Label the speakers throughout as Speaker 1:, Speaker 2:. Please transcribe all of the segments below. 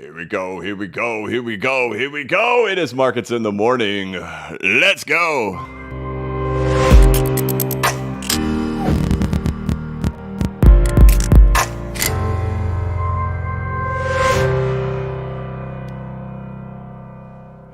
Speaker 1: Here we go, here we go, here we go, here we go. It is Markets in the Morning. Let's go.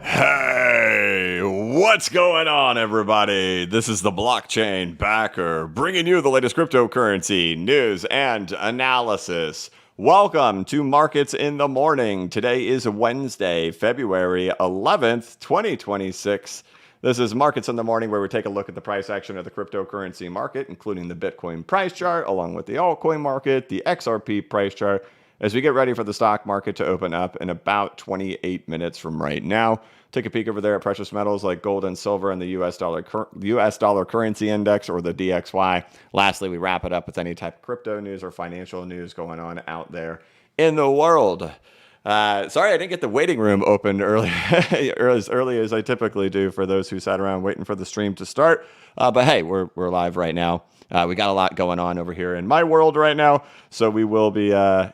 Speaker 1: Hey, what's going on, everybody? This is the Blockchain Backer, bringing you the latest cryptocurrency news and analysis. Welcome to Markets in the Morning. Today is Wednesday, February 11th, 2026. This is Markets in the Morning, where we take a look at the price action of the cryptocurrency market, including the Bitcoin price chart, along with the altcoin market, the XRP price chart, as we get ready for the stock market to open up in about 28 minutes from right now. Take a peek over there at precious metals like gold and silver and the US dollar currency index, or the DXY. Lastly, we wrap it up with any type of crypto news or financial news going on out there in the world. Sorry, I didn't get the waiting room open early, as early as I typically do for those who sat around waiting for the stream to start. But hey, we're live right now. We got a lot going on over here in my world right now, so we will be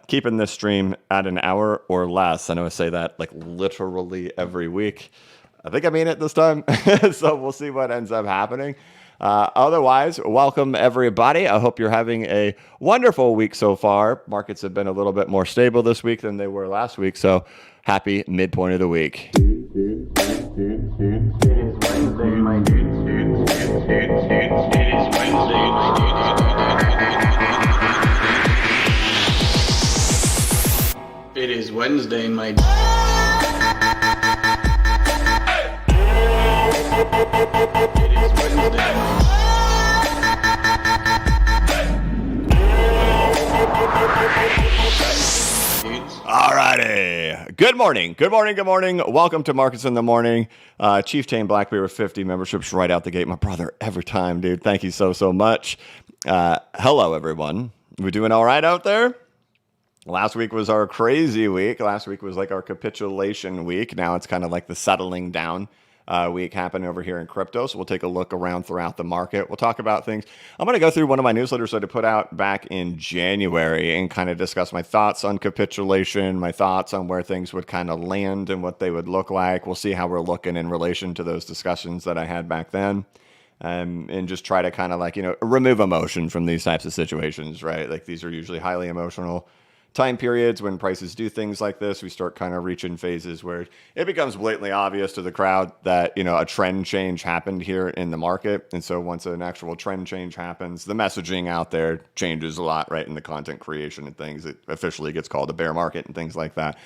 Speaker 1: keeping this stream at an hour or less. I know I say that like literally every week. I think I mean it this time, so we'll see what ends up happening. Otherwise, welcome everybody. I hope you're having a wonderful week so far. Markets have been a little bit more stable this week than they were last week, so happy midpoint of the week.
Speaker 2: It is Wednesday, my dude. It is Wednesday.
Speaker 1: Alrighty. Good morning. Good morning. Good morning. Welcome to Markets in the Morning. Chief Tame Blackbeard with 50 memberships right out the gate. My brother every time, dude. Thank you so much. Hello, everyone. We doing all right out there? Last week was our crazy week. Last week was like our capitulation week. Now it's kind of like the settling down week happening over here in crypto. So we'll take a look around throughout the market. We'll talk about things. I'm going to go through one of my newsletters that I put out back in January and kind of discuss my thoughts on capitulation, my thoughts on where things would kind of land and what they would look like. We'll see how we're looking in relation to those discussions that I had back then. And just try to kind of like, remove emotion from these types of situations, right? Like these are usually highly emotional time periods when prices do things like this. We start kind of reaching phases where it becomes blatantly obvious to the crowd that, a trend change happened here in the market. And so once an actual trend change happens, the messaging out there changes a lot, right? In the content creation and things, it officially gets called a bear market and things like that.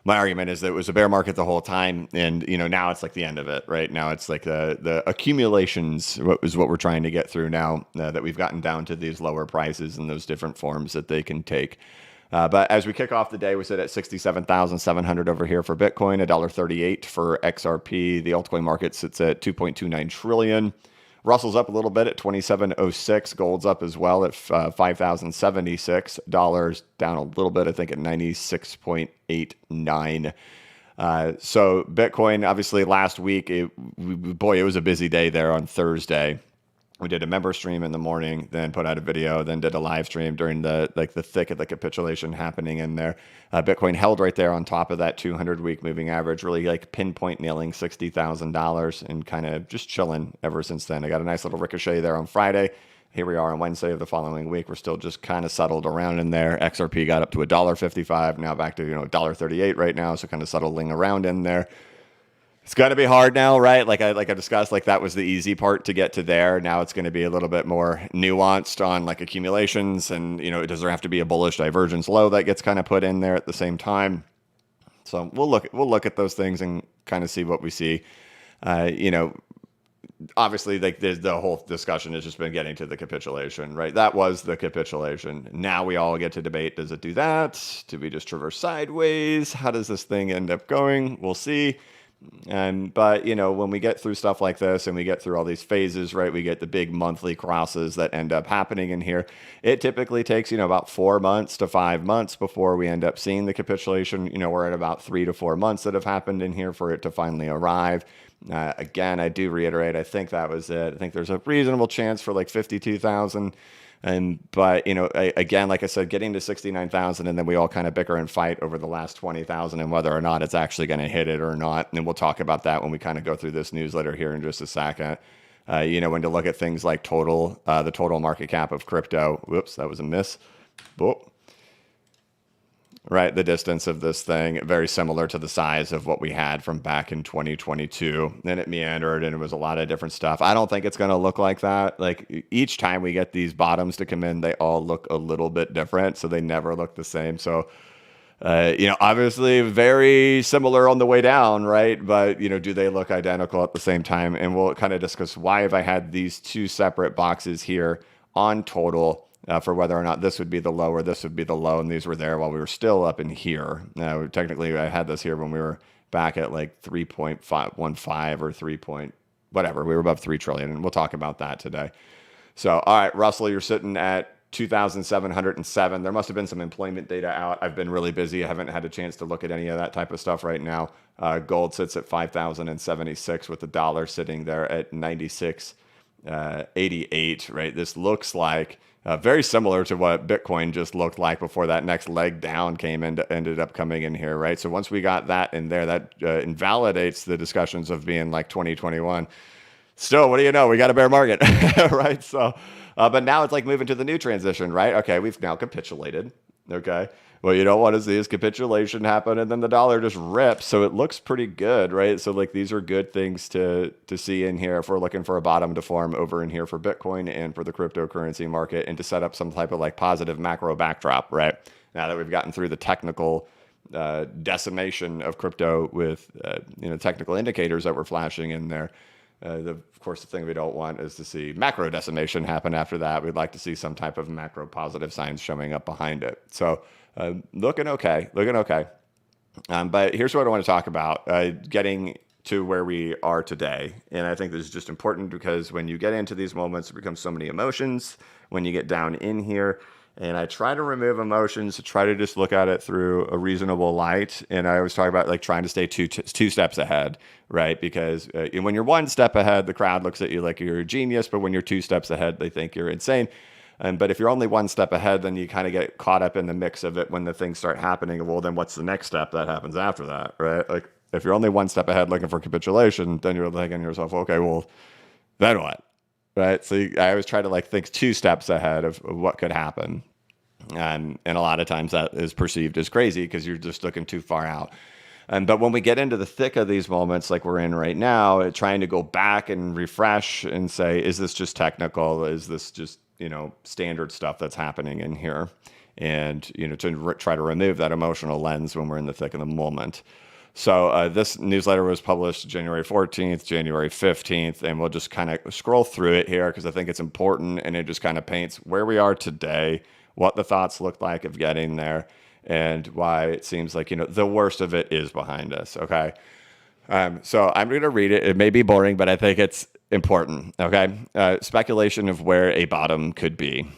Speaker 1: My argument is that it was a bear market the whole time. And, now it's like the end of it, right? Now it's like the accumulations is what we're trying to get through now, that we've gotten down to these lower prices and those different forms that they can take. But as we kick off the day, we sit at 67,700 over here for Bitcoin, $1.38 for XRP. The altcoin market sits at 2.29 trillion. Russell's up a little bit at 2706. Gold's up as well at $5,076. Down a little bit, I think, at 96.89. So Bitcoin, obviously, last week, it was a busy day there on Thursday. We did a member stream in the morning, then put out a video, then did a live stream during the thick of the capitulation happening in there. Bitcoin held right there on top of that 200-week moving average, really like pinpoint nailing $60,000 and kind of just chilling ever since then. I got a nice little ricochet there on Friday. Here we are on Wednesday of the following week. We're still just kind of settled around in there. XRP got up to $1.55, now back to $1.38 right now, so kind of settling around in there. It's going to be hard now, right? Like I discussed, like that was the easy part to get to there. Now it's going to be a little bit more nuanced on like accumulations, and does there have to be a bullish divergence low that gets kind of put in there at the same time? So we'll look at those things and kind of see what we see. Obviously, like the whole discussion has just been getting to the capitulation, right? That was the capitulation. Now we all get to debate: does it do that? Do we just traverse sideways? How does this thing end up going? We'll see. But when we get through stuff like this and we get through all these phases, right, we get the big monthly crosses that end up happening in here. It typically takes, about 4 months to 5 months before we end up seeing the capitulation. We're at about 3 to 4 months that have happened in here for it to finally arrive. Again, I do reiterate, I think that was it. I think there's a reasonable chance for like 52,000 But again, like I said, getting to 69,000, and then we all kind of bicker and fight over the last 20,000 and whether or not it's actually going to hit it or not. And we'll talk about that when we kind of go through this newsletter here in just a second. When to look at things like the total market cap of crypto. Whoops, that was a miss. Whoop. Right, the distance of this thing, very similar to the size of what we had from back in 2022. Then it meandered and it was a lot of different stuff. I don't think it's going to look like that. Like each time we get these bottoms to come in, they all look a little bit different. So they never look the same. So, obviously very similar on the way down, right? But, do they look identical at the same time? And we'll kind of discuss why have I had these two separate boxes here on total. For whether or not this would be the low or this would be the low, and these were there while we were still up in here. Now, technically, I had this here when we were back at like 3.15 or 3 point whatever. We were above 3 trillion, and we'll talk about that today. So, all right, Russell, you're sitting at 2,707. There must have been some employment data out. I've been really busy. I haven't had a chance to look at any of that type of stuff right now. Gold sits at 5,076 with the dollar sitting there at 96.88, right? This looks like very similar to what Bitcoin just looked like before that next leg down ended up coming in here, right? So once we got that in there, that invalidates the discussions of being like 2021. Still, what do you know? We got a bear market, right? So, but now it's like moving to the new transition, right? Okay, we've now capitulated, okay? What you don't want to see is capitulation happen and then the dollar just rips. So it looks pretty good, right? So like these are good things to see in here if we're looking for a bottom to form over in here for Bitcoin and for the cryptocurrency market and to set up some type of like positive macro backdrop, right? Now that we've gotten through the technical decimation of crypto with technical indicators that were flashing in there. Of course, the thing we don't want is to see macro decimation happen after that. We'd like to see some type of macro positive signs showing up behind it. So looking okay. But here's what I want to talk about, getting to where we are today. And I think this is just important because when you get into these moments, it becomes so many emotions when you get down in here. And I try to remove emotions, to try to just look at it through a reasonable light. And I always talk about like trying to stay two steps ahead, right? Because when you're one step ahead, the crowd looks at you like you're a genius. But when you're two steps ahead, they think you're insane. But if you're only one step ahead, then you kind of get caught up in the mix of it when the things start happening. Well, then what's the next step that happens after that, right? Like if you're only one step ahead looking for capitulation, then you're thinking to yourself, okay, well, then what, right? So I always try to like think 2 steps ahead of what could happen. And a lot of times that is perceived as crazy because you're just looking too far out. But when we get into the thick of these moments like we're in right now, trying to go back and refresh and say, is this just technical? Is this just standard stuff that's happening in here, and to try to remove that emotional lens when we're in the thick of the moment. So this newsletter was published January 14th, January 15th, and we'll just kind of scroll through it here because I think it's important, and it just kind of paints where we are today, what the thoughts look like of getting there, and why it seems like the worst of it is behind us. Okay. So I'm going to read it. It may be boring, but I think it's important. Okay. Speculation of where a bottom could be.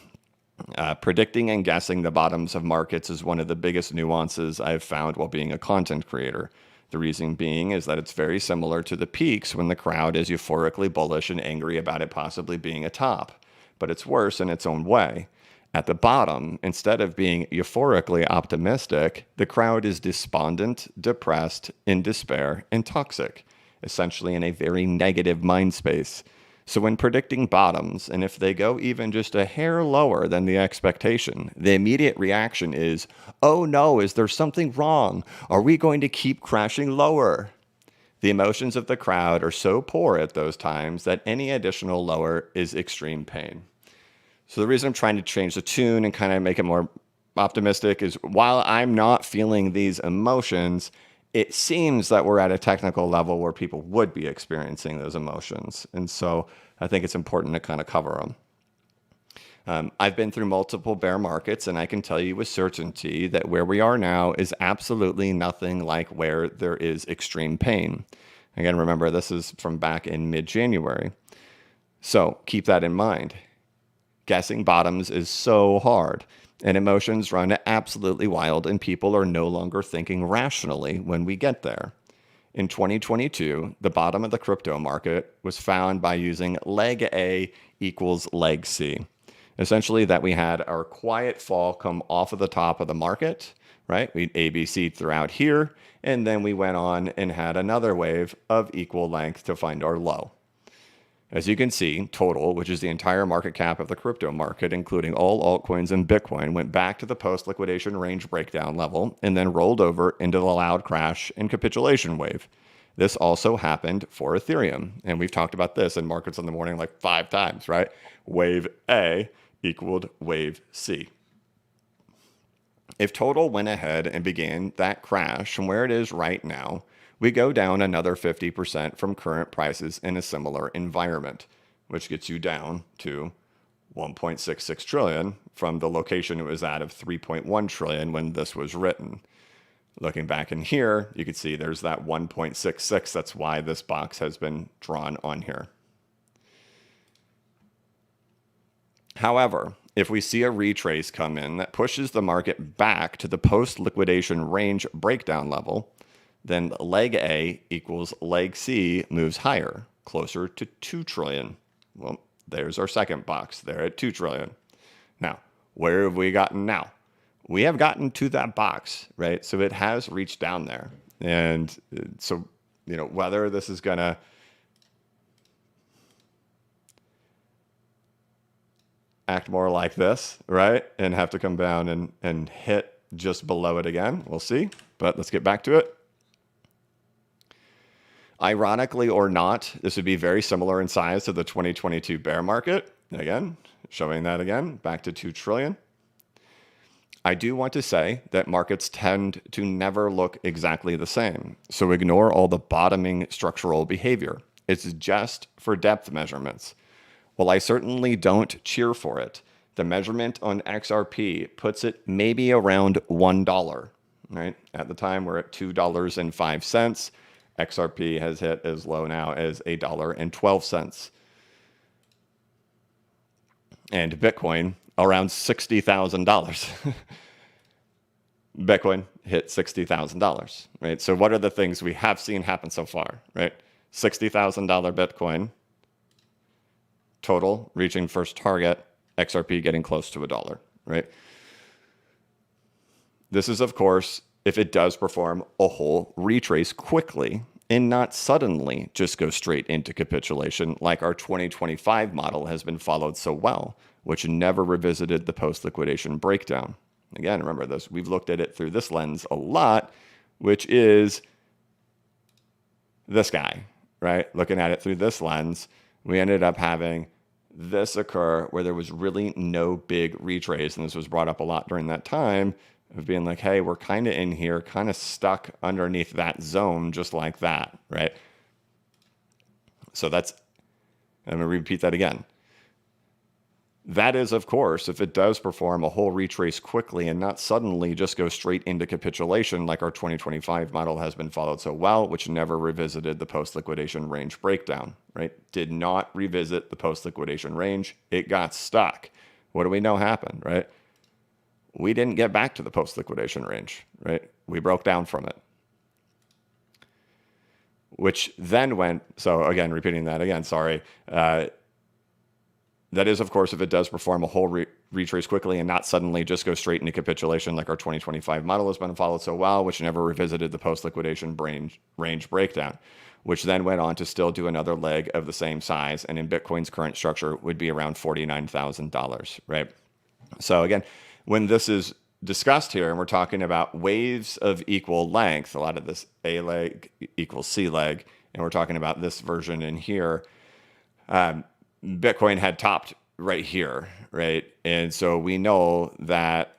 Speaker 1: Predicting and guessing the bottoms of markets is one of the biggest nuances I've found while being a content creator. The reason being is that it's very similar to the peaks when the crowd is euphorically bullish and angry about it possibly being a top, but it's worse in its own way. At the bottom, instead of being euphorically optimistic, the crowd is despondent, depressed, in despair, and toxic, essentially in a very negative mind space. So when predicting bottoms, and if they go even just a hair lower than the expectation, the immediate reaction is, oh no, is there something wrong? Are we going to keep crashing lower? The emotions of the crowd are so poor at those times that any additional lower is extreme pain. So the reason I'm trying to change the tune and kind of make it more optimistic is while I'm not feeling these emotions, it seems that we're at a technical level where people would be experiencing those emotions. And so I think it's important to kind of cover them. I've been through multiple bear markets, and I can tell you with certainty that where we are now is absolutely nothing like where there is extreme pain. Again, remember, this is from back in mid-January. So keep that in mind. Guessing bottoms is so hard, and emotions run absolutely wild, and people are no longer thinking rationally when we get there. In 2022, the bottom of the crypto market was found by using leg A equals leg C. Essentially that we had our quiet fall come off of the top of the market, right? We ABC'd throughout here, and then we went on and had another wave of equal length to find our low. As you can see, total, which is the entire market cap of the crypto market, including all altcoins and Bitcoin, went back to the post-liquidation range breakdown level and then rolled over into the loud crash and capitulation wave. This also happened for Ethereum. And we've talked about this in Markets in the Morning like 5 times, right? Wave A equaled wave C. If total went ahead and began that crash from where it is right now, we go down another 50% from current prices in a similar environment, which gets you down to 1.66 trillion from the location it was at of 3.1 trillion when this was written. Looking back in here, you can see there's that 1.66. That's why this box has been drawn on here. However, if we see a retrace come in that pushes the market back to the post-liquidation range breakdown level, then leg A equals leg C moves higher, closer to 2 trillion. Well, there's our second box there at 2 trillion. Now, where have we gotten now? We have gotten to that box, right? So it has reached down there. And so, whether this is going to act more like this, right? And have to come down and hit just below it again. We'll see. But let's get back to it. Ironically or not, this would be very similar in size to the 2022 bear market. Again, showing that again, back to 2 trillion. I do want to say that markets tend to never look exactly the same. So ignore all the bottoming structural behavior. It's just for depth measurements. While I certainly don't cheer for it, the measurement on XRP puts it maybe around $1, right? At the time, we're at $2.05. XRP has hit as low now as $1.12. And Bitcoin around $60,000. Bitcoin hit $60,000, right? So what are the things we have seen happen so far, right? $60,000 Bitcoin, total reaching first target, XRP getting close to $1, right? This is, of course, if it does perform a whole retrace quickly and not suddenly just go straight into capitulation like our 2025 model has been followed so well, which never revisited the post-liquidation breakdown. Again, remember this, we've looked at it through this lens a lot, which is this guy, right? Looking at it through this lens, we ended up having this occur where there was really no big retrace. And this was brought up a lot during that time of being like, hey, we're kind of in here, kind of stuck underneath that zone, just like that, right? So I'm going to repeat that again. That is, of course, if it does perform a whole retrace quickly and not suddenly just go straight into capitulation like our 2025 model has been followed so well, which never revisited the post-liquidation range breakdown, right? Did not revisit the post-liquidation range. It got stuck. What do we know happened, right? We didn't get back to the post-liquidation range, right? We broke down from it. Which then went, so again, repeating that again, sorry. That is, of course, if it does perform a whole retrace quickly and not suddenly just go straight into capitulation like our 2025 model has been followed so well, which never revisited the post-liquidation range breakdown, which then went on to still do another leg of the same size, and in Bitcoin's current structure would be around $49,000, right? So again, when this is discussed here and we're talking about waves of equal length, a lot of this A leg equals C leg, and we're talking about this version in here, Bitcoin had topped right here, right? And so we know that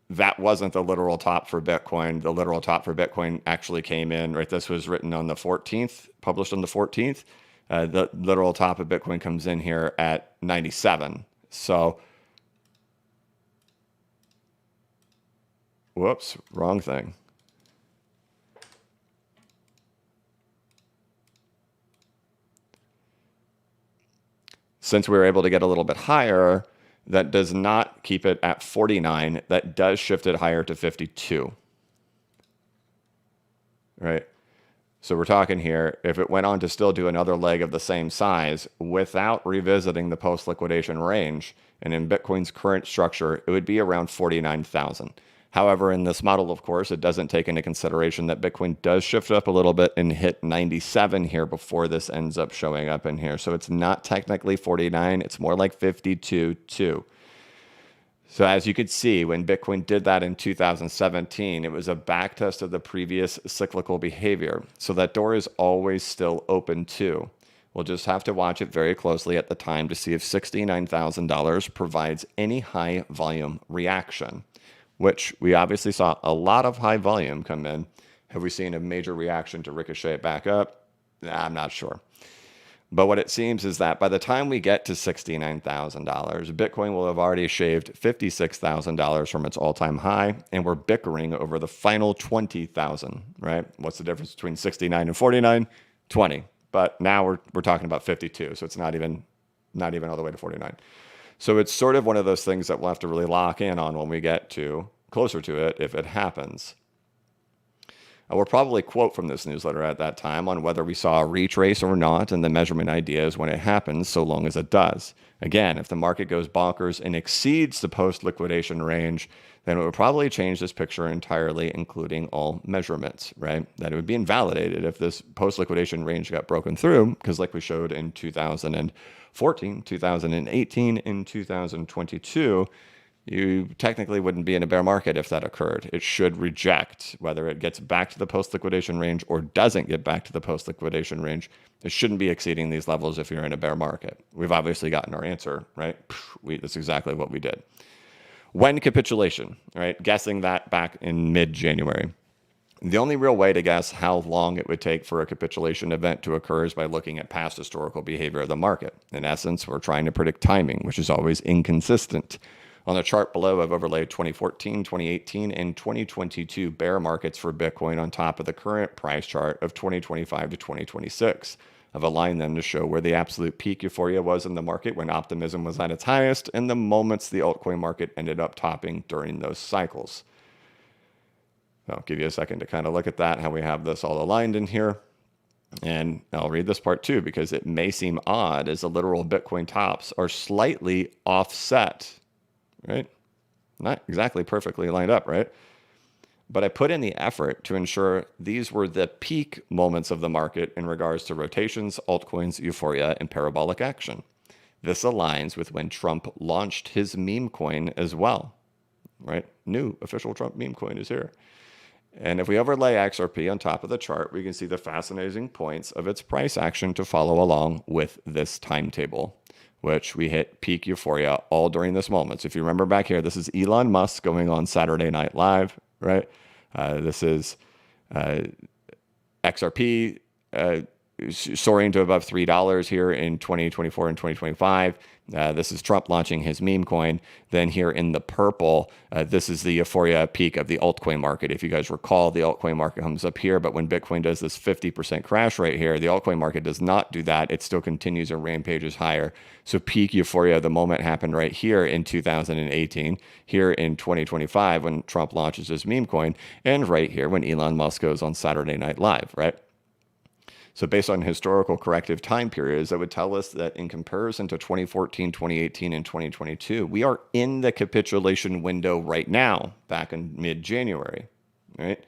Speaker 1: that wasn't the literal top for Bitcoin. The literal top for Bitcoin actually came in, right? This was written on the 14th, published on the 14th. The literal top of Bitcoin comes in here at 97. So, whoops, wrong thing. Since we were able to get a little bit higher, that does not keep it at 49. That does shift it higher to 52. Right? So we're talking here, if it went on to still do another leg of the same size without revisiting the post-liquidation range, and in Bitcoin's current structure, it would be around 49,000. However, in this model, of course, it doesn't take into consideration that Bitcoin does shift up a little bit and hit 97 here before this ends up showing up in here. So it's not technically 49, it's more like 52.2. So as you could see, when Bitcoin did that in 2017, it was a backtest of the previous cyclical behavior. So that door is always still open too. We'll just have to watch it very closely at the time to see if $69,000 provides any high volume reaction, which we obviously saw a lot of high volume come in. Have we seen a major reaction to ricochet it back up? I'm not sure. But what it seems is that by the time we get to $69,000, Bitcoin will have already shaved $56,000 from its all-time high, and we're bickering over the final 20,000, right? What's the difference between 69 and 49? 20. But now we're talking about 52, so it's not even all the way to 49. So it's sort of one of those things that we'll have to really lock in on when we get to closer to it, if it happens. We'll probably quote from this newsletter at that time on whether we saw a retrace or not, and the measurement ideas when it happens, so long as it does. Again, if the market goes bonkers and exceeds the post-liquidation range, then it would probably change this picture entirely, including all measurements, right? That it would be invalidated if this post-liquidation range got broken through, because like we showed in 2014, 2018, and 2022, you technically wouldn't be in a bear market if that occurred. It should reject, whether it gets back to the post-liquidation range or doesn't get back to the post-liquidation range. It shouldn't be exceeding these levels if you're in a bear market. We've obviously gotten our answer, right? That's exactly what we did. When capitulation, right? Guessing that back in mid-January. The only real way to guess how long it would take for a capitulation event to occur is by looking at past historical behavior of the market. In essence, we're trying to predict timing, which is always inconsistent. On the chart below, I've overlaid 2014, 2018, and 2022 bear markets for Bitcoin on top of the current price chart of 2025 to 2026. I've aligned them to show where the absolute peak euphoria was in the market when optimism was at its highest and the moments the altcoin market ended up topping during those cycles. I'll give you a second to kind of look at that, how we have this all aligned in here. And I'll read this part too, because it may seem odd as the literal Bitcoin tops are slightly offset, right? Not exactly perfectly lined up, right? But I put in the effort to ensure these were the peak moments of the market in regards to rotations, altcoins, euphoria, and parabolic action. This aligns with when Trump launched his meme coin as well, right? New official Trump meme coin is here. And if we overlay XRP on top of the chart, we can see the fascinating points of its price action to follow along with this timetable, which we hit peak euphoria all during this moment. So if you remember back here, this is Elon Musk going on Saturday Night Live, right? This is XRP soaring to above $3 here in 2024 and 2025. This is Trump launching his meme coin. Then here in the purple, this is the euphoria peak of the altcoin market. If you guys recall, the altcoin market comes up here, but when Bitcoin does this 50% crash right here, the altcoin market does not do that. It still continues and rampages higher. So peak euphoria, the moment happened right here in 2018, here in 2025 when Trump launches his meme coin, and right here when Elon Musk goes on Saturday Night Live, right? So based on historical corrective time periods, that would tell us that in comparison to 2014, 2018, and 2022, we are in the capitulation window right now, back in mid-January, right?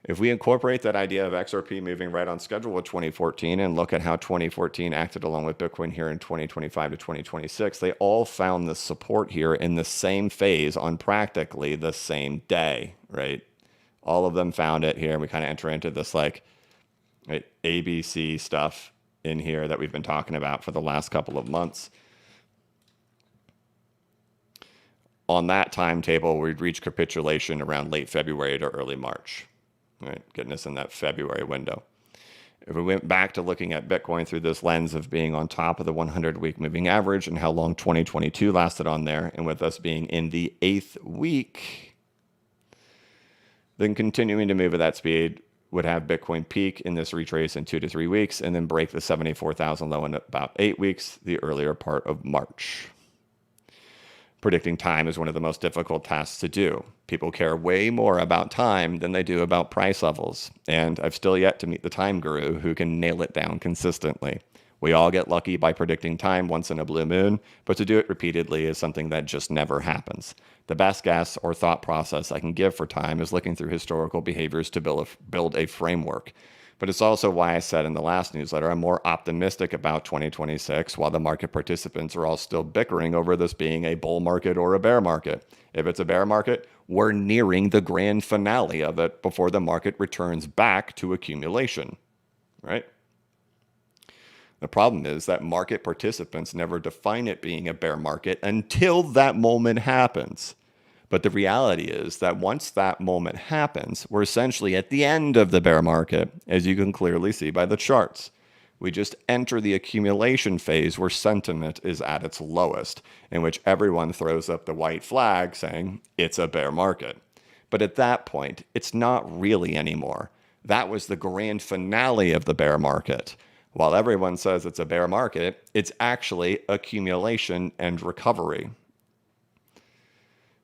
Speaker 1: If we incorporate that idea of XRP moving right on schedule with 2014 and look at how 2014 acted along with Bitcoin here in 2025 to 2026, they all found the support here in the same phase on practically the same day, right? All of them found it here, and we kind of enter into this like, right, ABC stuff in here that we've been talking about for the last couple of months. On that timetable, we'd reach capitulation around late February to early March, right? Getting us in that February window. If we went back to looking at Bitcoin through this lens of being on top of the 100-week moving average and how long 2022 lasted on there, and with us being in the 8th week, then continuing to move at that speed would have Bitcoin peak in this retrace in 2 to 3 weeks and then break the 74,000 low in about 8 weeks, the earlier part of March. Predicting time is one of the most difficult tasks to do. People care way more about time than they do about price levels. And I've still yet to meet the time guru who can nail it down consistently. We all get lucky by predicting time once in a blue moon, but to do it repeatedly is something that just never happens. The best guess or thought process I can give for time is looking through historical behaviors to build a framework. But it's also why I said in the last newsletter I'm more optimistic about 2026 while the market participants are all still bickering over this being a bull market or a bear market. If it's a bear market, we're nearing the grand finale of it before the market returns back to accumulation, right? The problem is that market participants never define it being a bear market until that moment happens. But the reality is that once that moment happens, we're essentially at the end of the bear market, as you can clearly see by the charts. We just enter the accumulation phase where sentiment is at its lowest, in which everyone throws up the white flag saying it's a bear market. But at that point, it's not really anymore. That was the grand finale of the bear market. While everyone says it's a bear market, it's actually accumulation and recovery.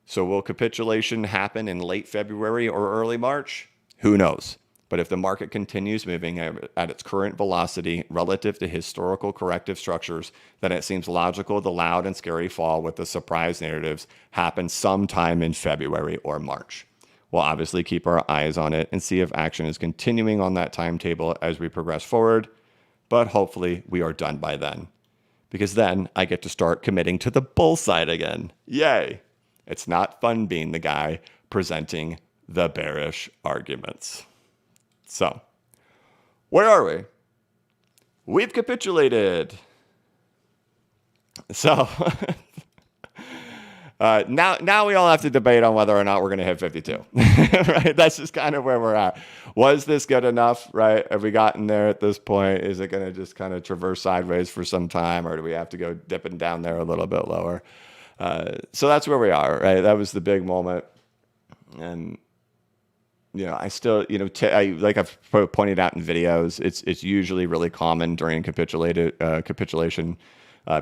Speaker 1: So will capitulation happen in late February or early March? Who knows? But if the market continues moving at its current velocity relative to historical corrective structures, then it seems logical the loud and scary fall with the surprise narratives happen sometime in February or March. We'll obviously keep our eyes on it and see if action is continuing on that timetable as we progress forward, but hopefully we are done by then. Because then I get to start committing to the bull side again. Yay! It's not fun being the guy presenting the bearish arguments. So, where are we? We've capitulated. So, now we all have to debate on whether or not we're going to hit 52. Right? That's just kind of where we're at. Was this good enough? Right? Have we gotten there at this point? Is it going to just kind of traverse sideways for some time, or do we have to go dipping down there a little bit lower? So that's where we are, right? That was the big moment. And, I still, like I've pointed out in videos, it's usually really common during capitulation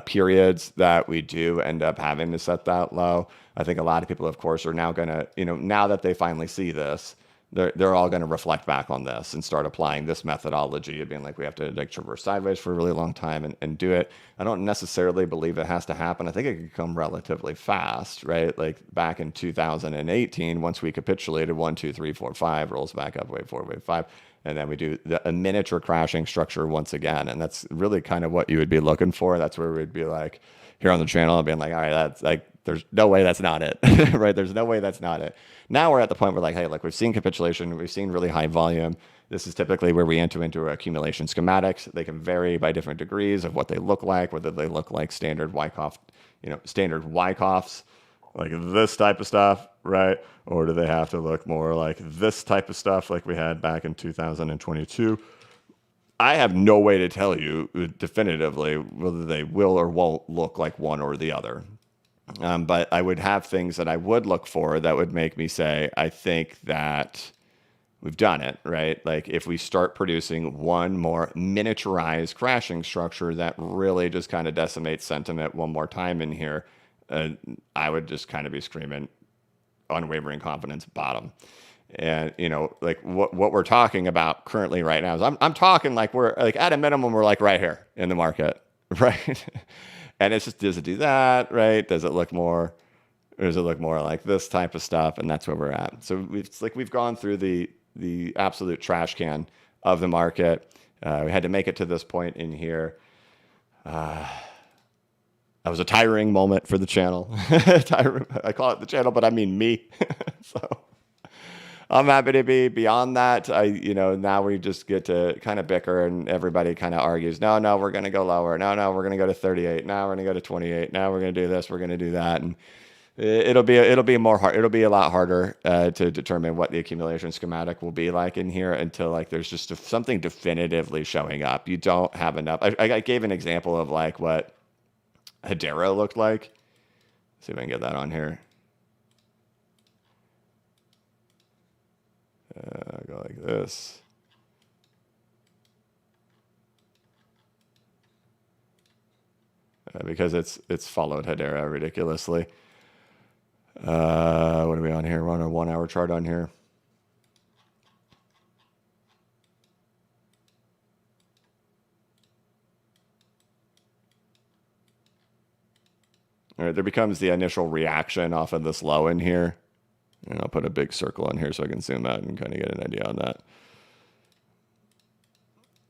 Speaker 1: periods that we do end up having to set that low. I think a lot of people, of course, are now going to, now that they finally see this, they're all going to reflect back on this and start applying this methodology of being like, we have to traverse sideways for a really long time and do it. I don't necessarily believe it has to happen. I think it could come relatively fast, right? Like back in 2018, once we capitulated 1, 2, 3, 4, 5, rolls back up, wave 4, wave 5. And then we do a miniature crashing structure once again. And that's really kind of what you would be looking for. That's where we'd be like, here on the channel, being like, all right, that's like, there's no way that's not it, right? There's no way that's not it. Now we're at the point where like, hey, look, we've seen capitulation, we've seen really high volume. This is typically where we enter into accumulation schematics. They can vary by different degrees of what they look like, whether they look like standard Wyckoff, standard Wyckoffs, like this type of stuff, right? Or do they have to look more like this type of stuff like we had back in 2022? I have no way to tell you definitively whether they will or won't look like one or the other. But I would have things that I would look for that would make me say, I think that we've done it, right? Like if we start producing one more miniaturized crashing structure that really just kind of decimates sentiment one more time in here, I would just kind of be screaming unwavering confidence bottom. And, like what we're talking about currently right now is I'm talking like we're like at a minimum, we're like right here in the market, right? And it's just, does it do that, right? Does it look more, or does it look more like this type of stuff? And that's where we're at. So we've gone through the absolute trash can of the market. We had to make it to this point in here. That was a tiring moment for the channel. I call it the channel, but I mean me. So I'm happy to be beyond that. Now we just get to kind of bicker and everybody kind of argues, no, we're going to go lower. No, we're going to go to 38. Now we're going to go to 28. Now we're going to do this. We're going to do that. And it'll be a lot harder to determine what the accumulation schematic will be like in here until like there's just something definitively showing up. You don't have enough. I gave an example of like what Hedera looked like. Let's see if I can get that on here. Go like this. Because it's followed Hedera ridiculously. What are we on here? We're on a 1 hour chart on here. All right, there becomes the initial reaction off of this low in here. And I'll put a big circle on here so I can zoom out and kind of get an idea on that.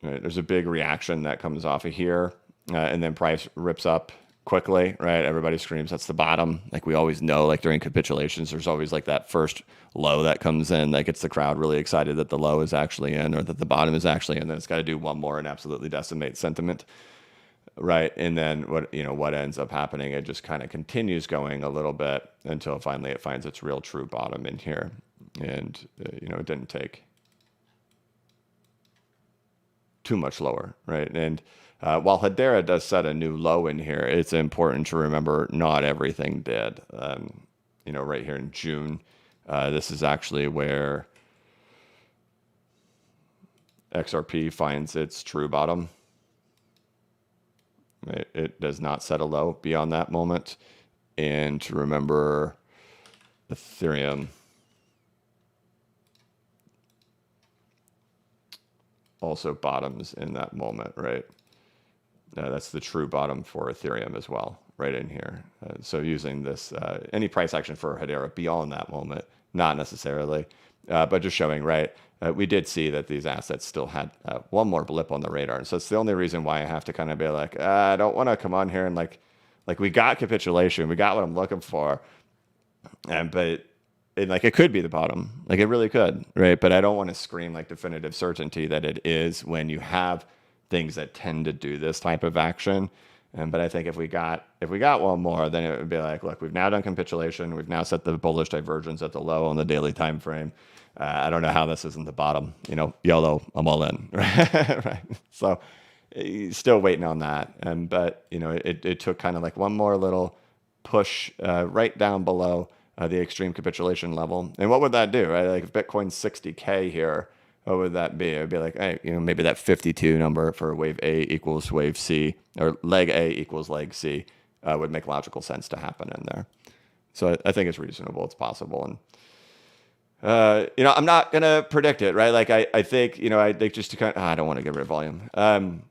Speaker 1: All right, there's a big reaction that comes off of here, and then price rips up quickly, right? Everybody screams, that's the bottom. Like we always know, like during capitulations, there's always like that first low that comes in that gets the crowd really excited that the low is actually in or that the bottom is actually in. Then it's got to do one more and absolutely decimate sentiment. Right. And then what ends up happening, it just kind of continues going a little bit until finally it finds its real true bottom in here. And, it didn't take too much lower. Right. And while Hedera does set a new low in here, it's important to remember not everything did. Right here in June, this is actually where XRP finds its true bottom. It does not set a low beyond that moment. And to remember, Ethereum also bottoms in that moment, right? That's the true bottom for Ethereum as well, right in here. So using this, any price action for Hedera beyond that moment, not necessarily, but just showing, right? We did see that these assets still had one more blip on the radar. And so it's the only reason why I have to kind of be like, I don't want to come on here and like we got capitulation. We got what I'm looking for. But it could be the bottom. Like it really could, right? But I don't want to scream like definitive certainty that it is when you have things that tend to do this type of action. But I think if we got one more, then it would be like, look, we've now done capitulation. We've now set the bullish divergence at the low on the daily time frame. I don't know how this isn't the bottom. YOLO, I'm all in. Right. So still waiting on that. But it took kind of like one more little push right down below the extreme capitulation level. And what would that do, right? Like if Bitcoin's 60K here, what would that be? It would be like, hey, maybe that 52 number for wave A equals wave C, or leg A equals leg C would make logical sense to happen in there. So I think it's reasonable. It's possible. And I'm not going to predict it, right? Like I think just to kind of, I don't want to get rid of volume.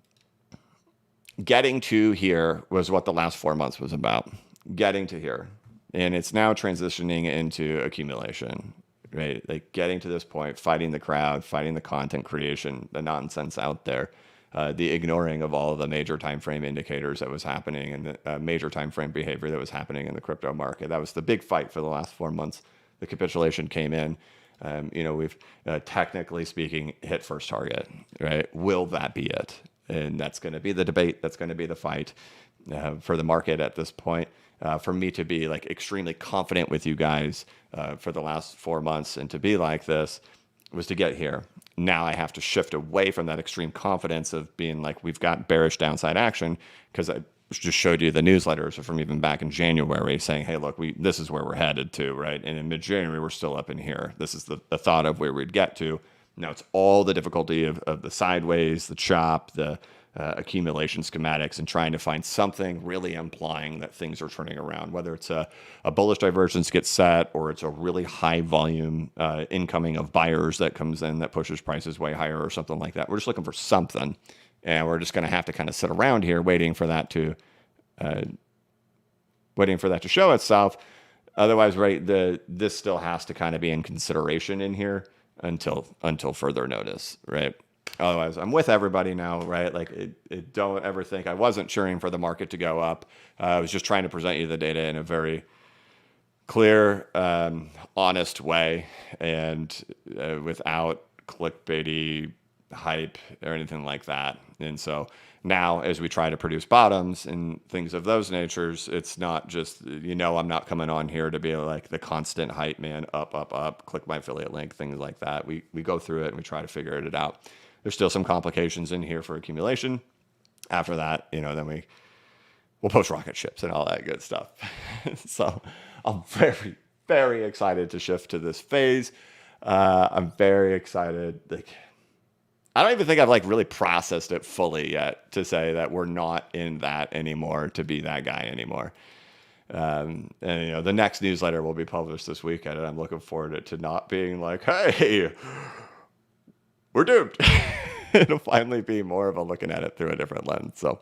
Speaker 1: Getting to here was what the last 4 months was about. Getting to here. And it's now transitioning into accumulation, right? Like getting to this point, fighting the crowd, fighting the content creation, the nonsense out there, the ignoring of all of the major time frame indicators that was happening and the major time frame behavior that was happening in the crypto market. That was the big fight for the last 4 months. The capitulation came in. We've technically speaking hit first target, right? Will that be it? And that's going to be the debate. That's going to be the fight for the market at this point. For me to be like extremely confident with you guys for the last 4 months and to be like this was to get here. Now I have to shift away from that extreme confidence of being like, we've got bearish downside action, because I just showed you the newsletters from even back in January saying, hey, look, this is where we're headed to, right? And in mid-January, we're still up in here. This is the thought of where we'd get to. Now it's all the difficulty of the sideways, the chop, the accumulation schematics, and trying to find something really implying that things are turning around, whether it's a bullish divergence gets set or it's a really high volume incoming of buyers that comes in that pushes prices way higher or something like that. We're just looking for something, and we're just going to have to kind of sit around here waiting for that to show itself. Otherwise, right, this still has to kind of be in consideration in here until further notice, right? Otherwise, I'm with everybody now, right? Like, don't ever think I wasn't cheering for the market to go up. I was just trying to present you the data in a very clear, honest way, and without clickbaity hype or anything like that. And so now, as we try to produce bottoms and things of those natures, it's not just, I'm not coming on here to be like the constant hype man, up, click my affiliate link, things like that. We go through it and we try to figure it out. There's still some complications in here for accumulation. After that, then we'll post rocket ships and all that good stuff. So I'm very, very excited to shift to this phase. I'm very excited. I don't even think I've really processed it fully yet to say that we're not in that anymore, to be that guy anymore. And the next newsletter will be published this weekend, and I'm looking forward to not being like, hey, we're doomed. It'll finally be more of a looking at it through a different lens. So,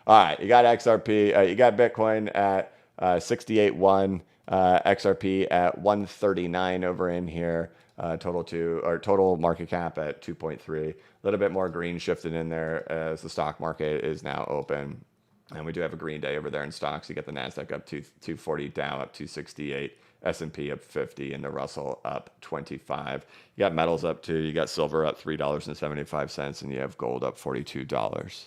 Speaker 1: all right, you got XRP, you got Bitcoin at 68.1, XRP at 139 over in here. Total market cap at 2.3. A little bit more green shifted in there as the stock market is now open. And we do have a green day over there in stocks. You get the NASDAQ up to 240, Dow up 268, S&P up 50, and the Russell up 25. You got metals up too. You got silver up $3.75, and you have gold up $42.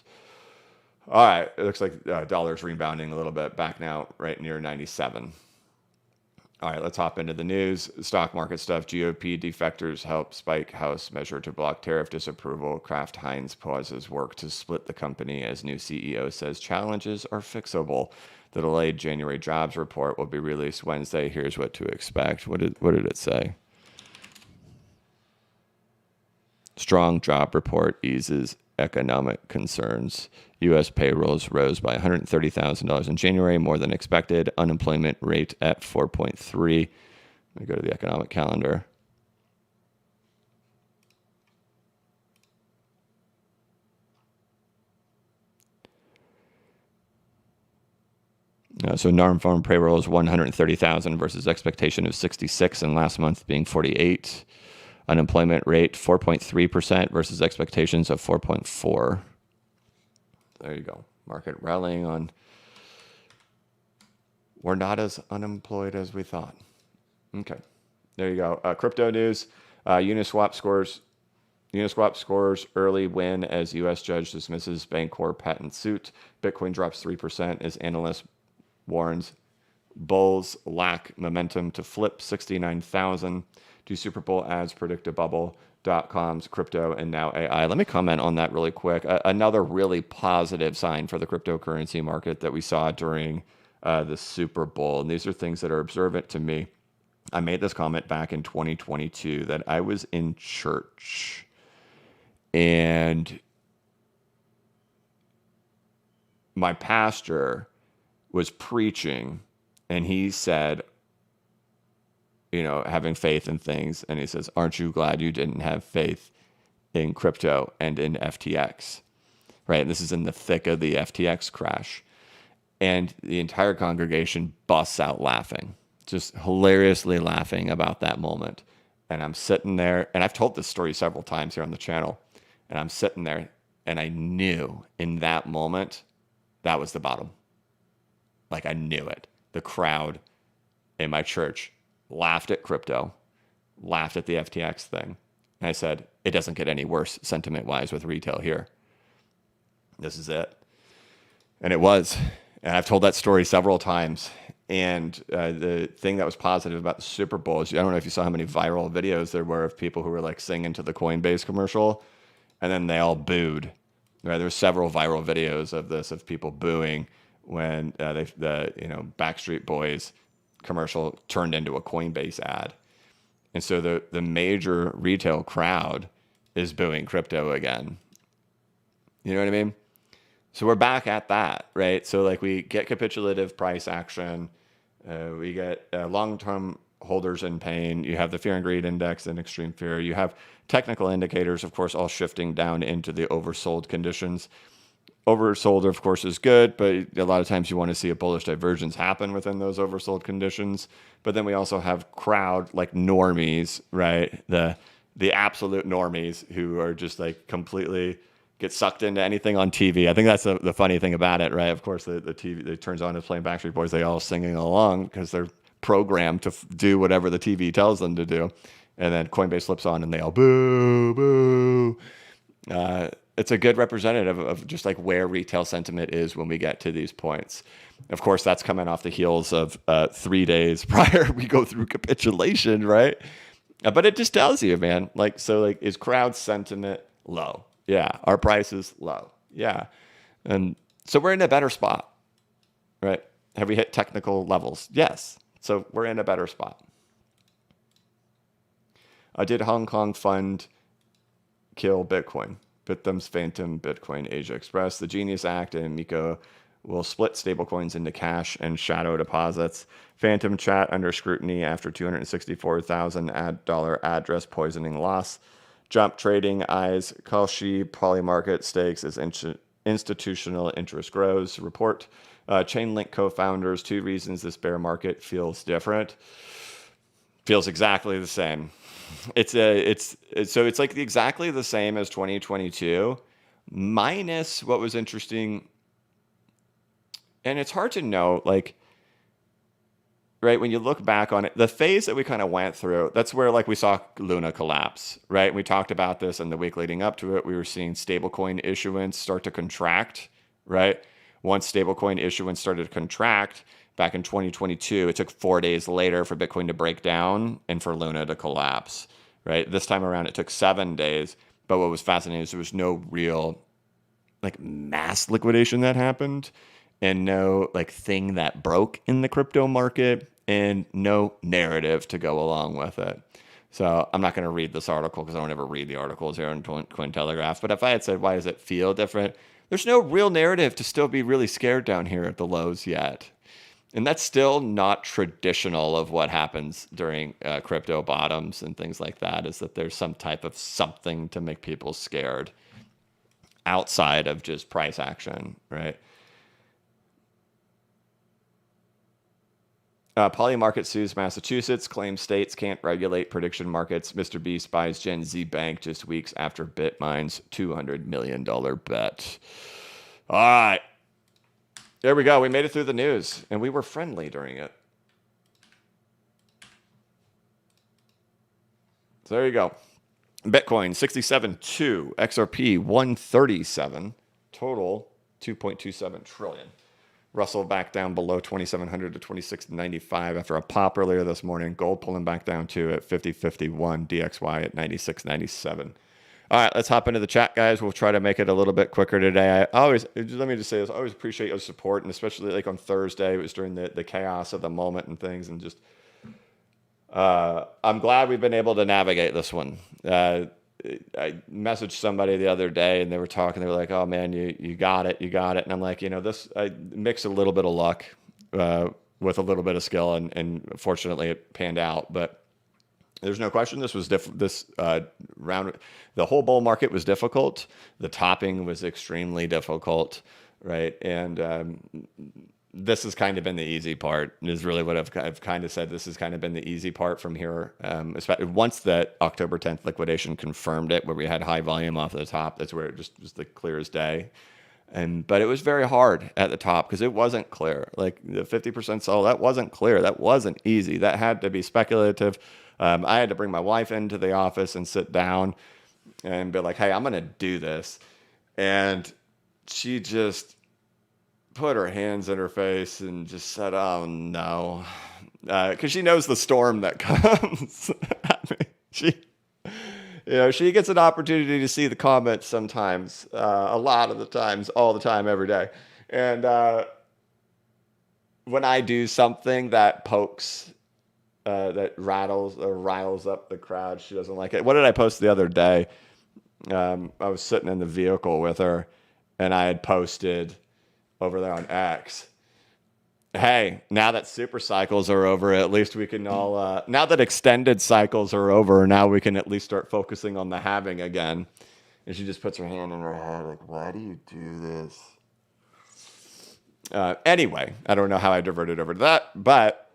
Speaker 1: All right, it looks like dollar's rebounding a little bit, back now right near 97. All right, let's hop into the news. Stock market stuff. GOP defectors help spike House measure to block tariff disapproval. Kraft Heinz pauses work to split the company as new CEO says challenges are fixable. The delayed January jobs report will be released Wednesday. Here's what to expect. What did it say? Strong job report eases economic concerns. U.S. payrolls rose by $130,000 in January, more than expected. Unemployment rate at 4.3. Let me go to the economic calendar. So non-farm payroll is 130,000 versus expectation of 66, and last month being 48. Unemployment rate 4.3% versus expectations of 4.4. There you go. Market rallying on. We're not as unemployed as we thought. Okay. There you go. Crypto news. Uniswap scores early win as U.S. judge dismisses Bancorp patent suit. Bitcoin drops 3% as analyst warns bulls lack momentum to flip 69,000. Do Super Bowl ads predict a bubble? .com's crypto and now AI. Let me comment on that really quick. Another really positive sign for the cryptocurrency market that we saw during the Super Bowl. And these are things that are observant to me. I made this comment back in 2022 that I was in church and my pastor was preaching and he said, having faith in things. And he says, aren't you glad you didn't have faith in crypto and in FTX? Right. And this is in the thick of the FTX crash. And the entire congregation busts out laughing, just hilariously laughing about that moment. And I'm sitting there, and I've told this story several times here on the channel. And I'm sitting there, and I knew in that moment that was the bottom. Like I knew it. The crowd in my church laughed at crypto, laughed at the FTX thing. And I said, it doesn't get any worse sentiment-wise with retail here. This is it. And it was. And I've told that story several times. And the thing that was positive about the Super Bowl is, I don't know if you saw how many viral videos there were of people who were like singing to the Coinbase commercial, and then they all booed. Right? There were several viral videos of this, of people booing when the Backstreet Boys commercial turned into a Coinbase ad. And so the major retail crowd is booing crypto again. You know what I mean? So we're back at that, right? So like we get capitulative price action. We get long-term holders in pain. You have the fear and greed index and extreme fear. You have technical indicators, of course, all shifting down into the oversold conditions. Oversold, of course, is good, but a lot of times you want to see a bullish divergence happen within those oversold conditions. But then we also have crowd like normies, right? The absolute normies who are just like completely get sucked into anything on TV. I think that's the funny thing about it, right? Of course, the TV that turns on is playing Backstreet Boys. They all singing along because they're programmed to do whatever the TV tells them to do. And then Coinbase flips on and they all boo, boo. It's a good representative of just like where retail sentiment is when we get to these points. Of course, that's coming off the heels of 3 days prior we go through capitulation, right? But it just tells you, man, is crowd sentiment low? Yeah. Our price is low. Yeah. And so we're in a better spot, right? Have we hit technical levels? Yes. So we're in a better spot. Did Hong Kong fund kill Bitcoin? Bitham's Phantom Bitcoin Asia Express, the Genius Act, and Miko will split stablecoins into cash and shadow deposits. Phantom chat under scrutiny after $264,000 dollar address poisoning loss. Jump trading eyes Kalshi Polymarket stakes as institutional interest grows. Report Chainlink co-founders, 2 reasons this bear market feels different. Feels exactly the same. It's like exactly the same as 2022, minus what was interesting. And it's hard to know, like, right, when you look back on it, the phase that we kind of went through, that's where like we saw Luna collapse, right? We talked about this in the week leading up to it. We were seeing stablecoin issuance start to contract, right? Once stablecoin issuance started to contract back in 2022, it took 4 days later for Bitcoin to break down and for Luna to collapse, right? This time around, it took 7 days. But what was fascinating is there was no real like mass liquidation that happened, and no like thing that broke in the crypto market, and no narrative to go along with it. So I'm not going to read this article because I don't ever read the articles here on Cointelegraph. But if I had said, why does it feel different? There's no real narrative to still be really scared down here at the lows yet. And that's still not traditional of what happens during crypto bottoms and things like that, is that there's some type of something to make people scared outside of just price action, right? Polymarket sues Massachusetts, claims states can't regulate prediction markets. Mr. Beast buys Gen Z Bank just weeks after BitMine's $200 million bet. All right. There we go. We made it through the news, and we were friendly during it. So there you go. Bitcoin, 67.2. XRP, 137. Total, 2.27 trillion. Russell back down below 2,700 to 26.95 after a pop earlier this morning. Gold pulling back down to at 50.51. DXY at 96.97. All right, let's hop into the chat, guys. We'll try to make it a little bit quicker today. Let me just say this. I always appreciate your support, and especially like on Thursday, it was during the chaos of the moment and things, and just I'm glad we've been able to navigate this one. I messaged somebody the other day, and they were talking. They were like, "Oh man, you got it, you got it." And I'm like, this I mix a little bit of luck with a little bit of skill, and fortunately it panned out. But there's no question this was this round. The whole bull market was difficult. The topping was extremely difficult, right? And this has kind of been the easy part, is really what I've kind of said. This has kind of been the easy part from here. Especially once that October 10th liquidation confirmed it, where we had high volume off the top, that's where it just was the clear as day. But it was very hard at the top because it wasn't clear. Like the 50% sell, that wasn't clear. That wasn't easy. That had to be speculative. I had to bring my wife into the office and sit down and be like, "Hey, I'm going to do this." And she just put her hands in her face and just said, "Oh no," because she knows the storm that comes. She gets an opportunity to see the comments sometimes, a lot of the times, all the time, every day. And when I do something that pokes, that rattles or riles up the crowd, she doesn't like it. What did I post the other day? I was sitting in the vehicle with her, and I had posted over there on X, "Hey, now that super cycles are over, at least we can all, now that extended cycles are over, now we can at least start focusing on the halving again." And she just puts her hand in her head like, "Why do you do this?" Anyway, I don't know how I diverted over to that, but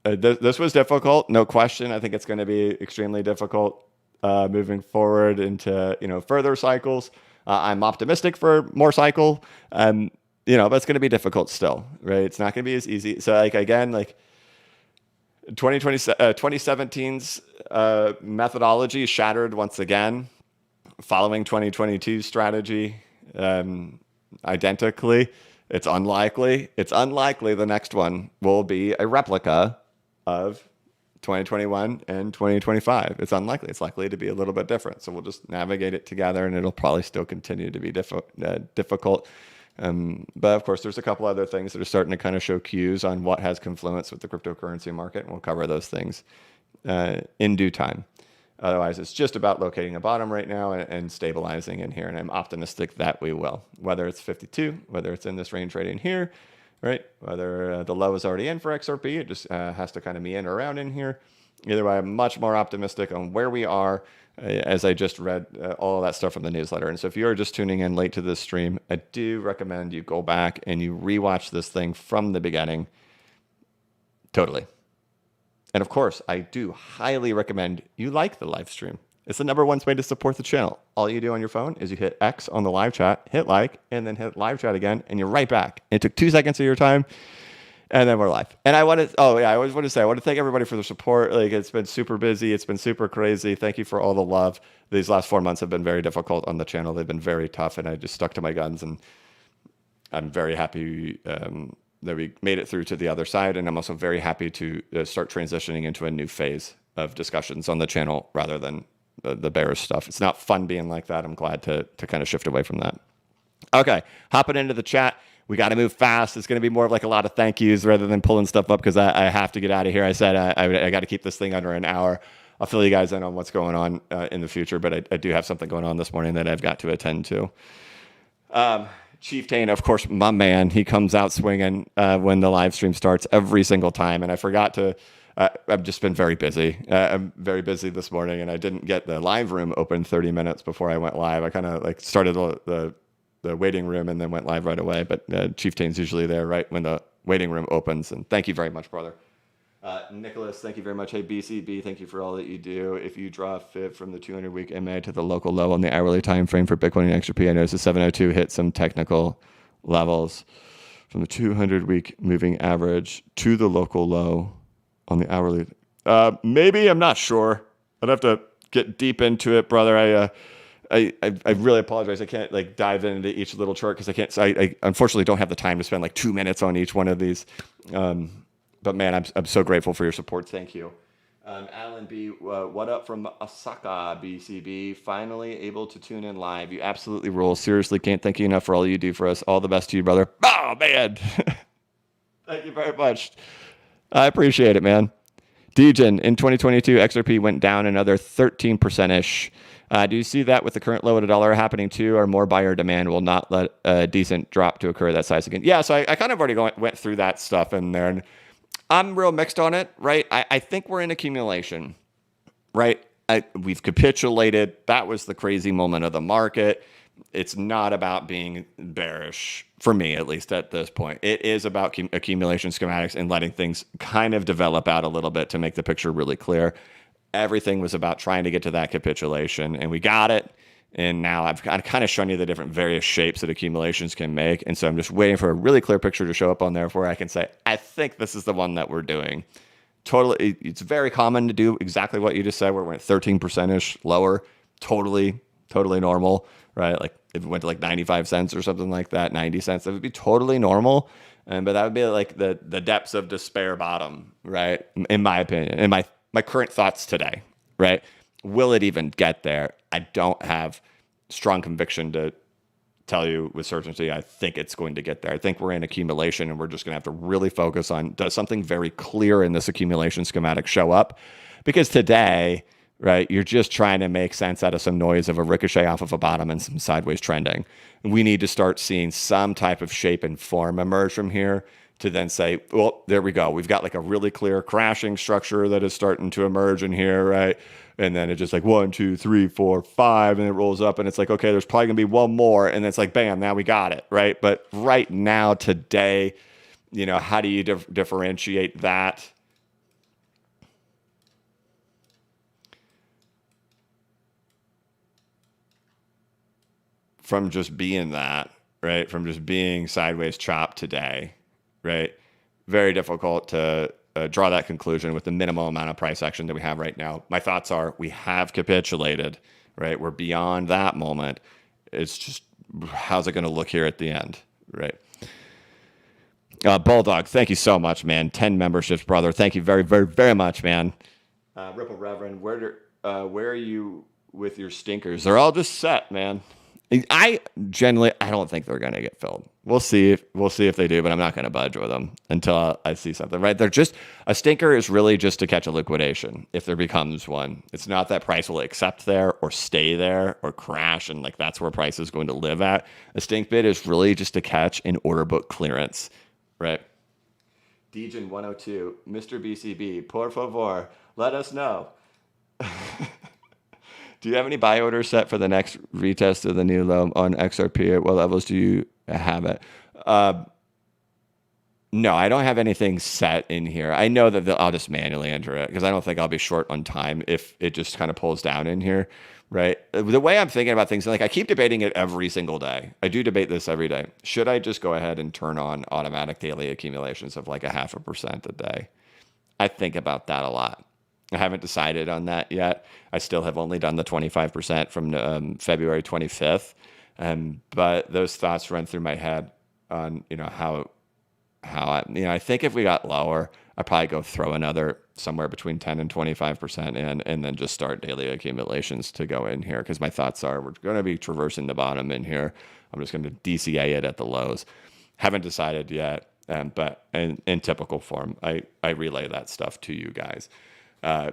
Speaker 1: this was difficult, no question. I think it's going to be extremely difficult moving forward into further cycles. I'm optimistic for more cycle, but it's going to be difficult still, right? It's not going to be as easy. So like, again, like 2017's methodology shattered once again, following 2022's strategy identically. It's unlikely the next one will be a replica of 2021 and 2025. It's unlikely. It's likely to be a little bit different. So we'll just navigate it together, and it'll probably still continue to be difficult. But of course, there's a couple other things that are starting to kind of show cues on what has confluence with the cryptocurrency market, and we'll cover those things in due time. Otherwise, it's just about locating a bottom right now and stabilizing in here. And I'm optimistic that we will, whether it's 52, whether it's in this range right in here, right? Whether the low is already in for XRP, it just has to kind of meander around in here. Either way, I'm much more optimistic on where we are as I just read all of that stuff from the newsletter. And so if you're just tuning in late to this stream, I do recommend you go back and you rewatch this thing from the beginning. Totally. And of course, I do highly recommend you like the live stream. It's the number one way to support the channel. All you do on your phone is you hit X on the live chat, hit like, and then hit live chat again, and you're right back. It took 2 seconds of your time, and then we're live. And I always want to say, I want to thank everybody for the support. Like, it's been super busy. It's been super crazy. Thank you for all the love. These last 4 months have been very difficult on the channel. They've been very tough, and I just stuck to my guns, and I'm very happy that we made it through to the other side. And I'm also very happy to start transitioning into a new phase of discussions on the channel rather than the bearish stuff. It's not fun being like that. I'm glad to kind of shift away from that. Okay, hopping into the chat. We got to move fast. It's going to be more of like a lot of thank yous rather than pulling stuff up because I have to get out of here. I said I got to keep this thing under an hour. I'll fill you guys in on what's going on in the future, but I do have something going on this morning that I've got to attend to. Chief Tane, of course, my man, he comes out swinging when the live stream starts every single time. And I forgot to, I've just been very busy. I'm very busy this morning, and I didn't get the live room open 30 minutes before I went live. I kind of like started the waiting room and then went live right away. But Chief Tane's usually there right when the waiting room opens. And thank you very much, brother. Nicholas, thank you very much. Hey, BCB, thank you for all that you do. If you draw a fib from the 200-week MA to the local low on the hourly time frame for Bitcoin and XRP, I noticed the 702 hit some technical levels from the 200-week moving average to the local low on the hourly. Maybe, I'm not sure. I'd have to get deep into it, brother. I really apologize. I can't like dive into each little chart because I can't. I unfortunately don't have the time to spend like 2 minutes on each one of these. But man, I'm so grateful for your support. Thank you. Alan B, what up from Osaka, BCB? Finally able to tune in live. You absolutely rule. Seriously, can't thank you enough for all you do for us. All the best to you, brother. Oh, man. Thank you very much. I appreciate it, man. Degen, in 2022, XRP went down another 13%-ish. Do you see that with the current low at $1 happening too, or more buyer demand will not let a decent drop to occur that size again? Yeah, so I kind of already went through that stuff in there, and I'm real mixed on it, right? I think we're in accumulation, right? We've capitulated. That was the crazy moment of the market. It's not about being bearish, for me at least at this point. It is about accumulation schematics and letting things kind of develop out a little bit to make the picture really clear. Everything was about trying to get to that capitulation, and we got it. And now I've kind of shown you the different various shapes that accumulations can make. And so I'm just waiting for a really clear picture to show up on there where I can say, I think this is the one that we're doing. Totally. It's very common to do exactly what you just said, where it went 13%-ish lower. Totally normal, right? Like if it went to like 95 cents or something like that, 90 cents, that would be totally normal. But that would be like the depths of despair bottom, right? In my opinion, in my current thoughts today, right? Will it even get there? I don't have strong conviction to tell you with certainty. I think it's going to get there. I think we're in accumulation, and we're just going to have to really focus on, does something very clear in this accumulation schematic show up? Because today, right, you're just trying to make sense out of some noise of a ricochet off of a bottom and some sideways trending. We need to start seeing some type of shape and form emerge from here to then say, well, there we go. We've got like a really clear crashing structure that is starting to emerge in here, right? And then it's just like 1, 2, 3, 4, 5, and it rolls up, and it's like, okay, there's probably gonna be one more, and it's like, bam, now we got it, right? But right now, today, you know, how do you differentiate that? From just being that, right? From just being sideways chopped today, right? Very difficult to draw that conclusion with the minimal amount of price action that we have right now. My thoughts are we have capitulated, right? We're beyond that moment. It's just, how's it going to look here at the end, right? Bulldog, thank you so much, man. 10 memberships, brother. Thank you very, very, very much, man. Ripple Reverend, where are you with your stinkers? They're all just set, man. I don't think they're going to get filled. We'll see if they do, but I'm not going to budge with them until I see something, right? They're just, a stinker is really just to catch a liquidation if there becomes one. It's not that price will accept there or stay there or crash and like that's where price is going to live at. A stink bid is really just to catch an order book clearance, right? Degen 102, Mr. BCB, por favor, let us know. Do you have any buy orders set for the next retest of the new low on XRP? At what levels do you have it? No, I don't have anything set in here. I know that I'll just manually enter it because I don't think I'll be short on time if it just kind of pulls down in here, right? The way I'm thinking about things, like I keep debating it every single day. I do debate this every day. Should I just go ahead and turn on automatic daily accumulations of like 0.5% a day? I think about that a lot. I haven't decided on that yet. I still have only done the 25% from February 25th. But those thoughts run through my head on, how I think if we got lower, I'd probably go throw another somewhere between 10 and 25% in, and then just start daily accumulations to go in here. Because my thoughts are we're going to be traversing the bottom in here. I'm just going to DCA it at the lows. Haven't decided yet, but in typical form, I relay that stuff to you guys.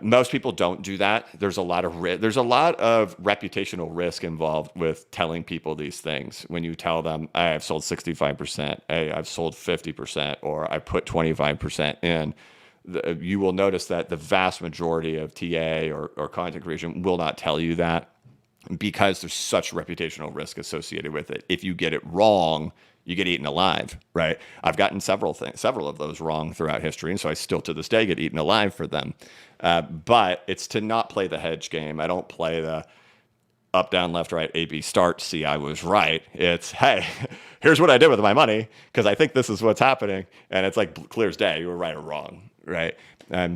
Speaker 1: Most people don't do that. There's a lot of reputational risk involved with telling people these things. When you tell them, hey, I've sold 65%, hey, I've sold 50%, or I put 25% in, you will notice that the vast majority of TA or content creation will not tell you that because there's such reputational risk associated with it. If you get it wrong, you get eaten alive, right? I've gotten several of those wrong throughout history, and so I still to this day get eaten alive for them. But it's to not play the hedge game. I don't play the up, down, left, right, A, B, start, see, I was right. It's, hey, here's what I did with my money because I think this is what's happening. And it's like clear as day, you were right or wrong, right?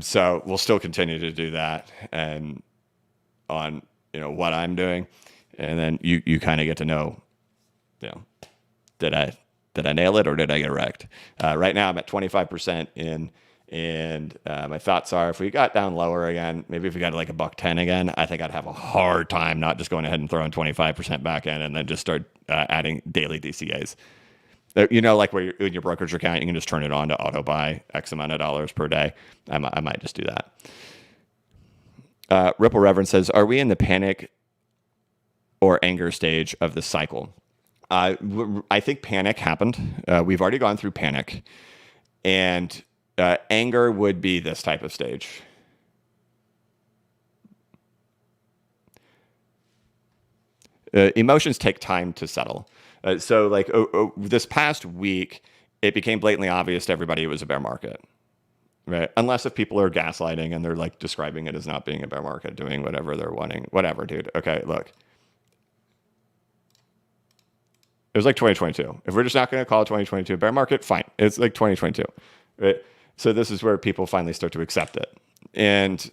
Speaker 1: So we'll still continue to do that and on, what I'm doing. And then you kind of get to know, did I nail it or did I get wrecked? Right now I'm at 25% in, and my thoughts are if we got down lower again, maybe if we got like $1.10 again, I think I'd have a hard time not just going ahead and throwing 25% back in and then just start adding daily DCAs. Like where in your brokerage account, you can just turn it on to auto buy X amount of dollars per day. I might just do that. Ripple Reverend says, are we in the panic or anger stage of the cycle? I think panic happened. We've already gone through panic, and anger would be this type of stage. Emotions take time to settle. So like this past week, it became blatantly obvious to everybody it was a bear market. Right. Unless if people are gaslighting and they're like describing it as not being a bear market, doing whatever they're wanting, whatever, dude. Okay, look. It was like 2022. If we're just not going to call it 2022 bear market, fine. It's like 2022. Right? So this is where people finally start to accept it. And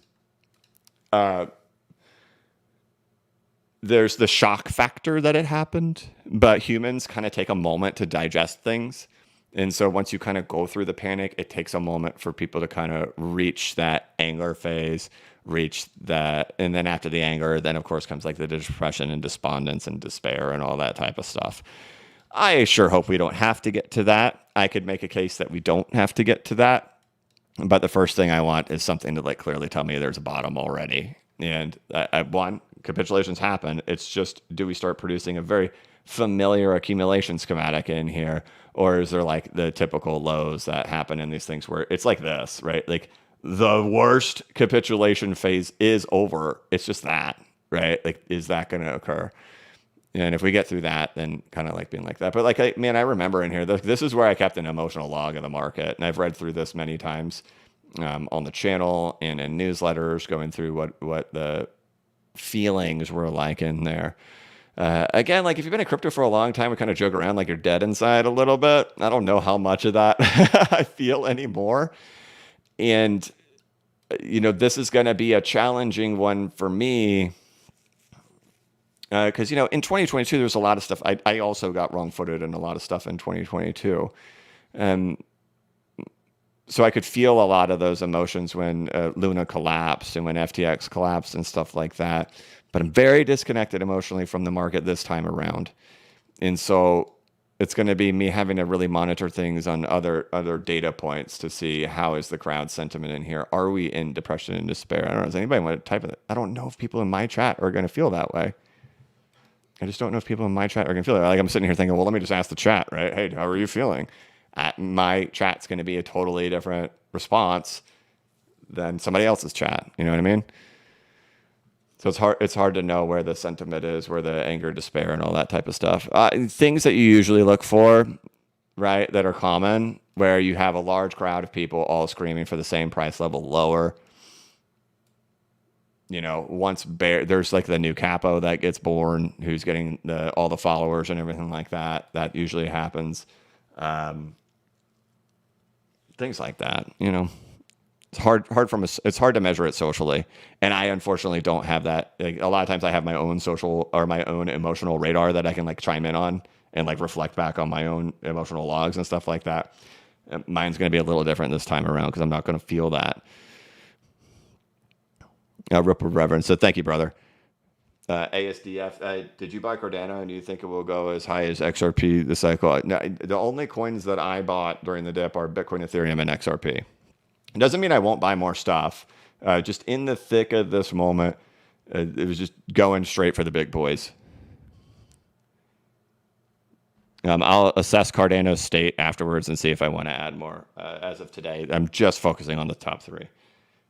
Speaker 1: there's the shock factor that it happened, but humans kind of take a moment to digest things. And so once you kind of go through the panic, it takes a moment for people to kind of reach that anger phase, reach that. And then after the anger, then of course comes like the depression and despondence and despair and all that type of stuff. I sure hope we don't have to get to that. I could make a case that we don't have to get to that. But the first thing I want is something to like clearly tell me there's a bottom already. And one, capitulations happen. It's just, do we start producing a very familiar accumulation schematic in here? Or is there like the typical lows that happen in these things where it's like this, right? Like the worst capitulation phase is over. It's just that, right? Like, is that going to occur? And if we get through that, then kind of like being like that. But like, I remember in here, this is where I kept an emotional log of the market. And I've read through this many times on the channel and in newsletters, going through what the feelings were like in there. Again, like if you've been in crypto for a long time, we kind of joke around like you're dead inside a little bit. I don't know how much of that I feel anymore. And, this is going to be a challenging one for me. Because, in 2022, there's a lot of stuff. I also got wrong-footed in a lot of stuff in 2022. So I could feel a lot of those emotions when Luna collapsed and when FTX collapsed and stuff like that. but I'm very disconnected emotionally from the market this time around. And so it's going to be me having to really monitor things on other data points to see how is the crowd sentiment in here. Are we in depression and despair? I don't know. Does anybody want to type it? I don't know if people in my chat are going to feel that way. I just don't know if people in my chat are going to feel that. Like I'm sitting here thinking, well, let me just ask the chat, right? Hey, how are you feeling? My chat's going to be a totally different response than somebody else's chat. You know what I mean? So it's hard to know where the sentiment is, where the anger, despair, and all that type of stuff. Things that you usually look for, right, that are common, where you have a large crowd of people all screaming for the same price level lower. You know, there's like the new capo that gets born, who's getting all the followers and everything like that. That usually happens. Things like that, you know. It's hard to measure it socially, and I unfortunately don't have that. Like, a lot of times I have my own social or my own emotional radar that I can like chime in on and like reflect back on my own emotional logs and stuff like that. Mine's going to be a little different this time around because I'm not going to feel that. Ripple Reverend, so thank you, brother. ASDF, did you buy Cardano and do you think it will go as high as XRP this cycle? No, the only coins that I bought during the dip are Bitcoin, Ethereum, and XRP. It doesn't mean I won't buy more stuff. Just in the thick of this moment, it was just going straight for the big boys. I'll assess Cardano's state afterwards and see if I want to add more. As of today, I'm just focusing on the top three.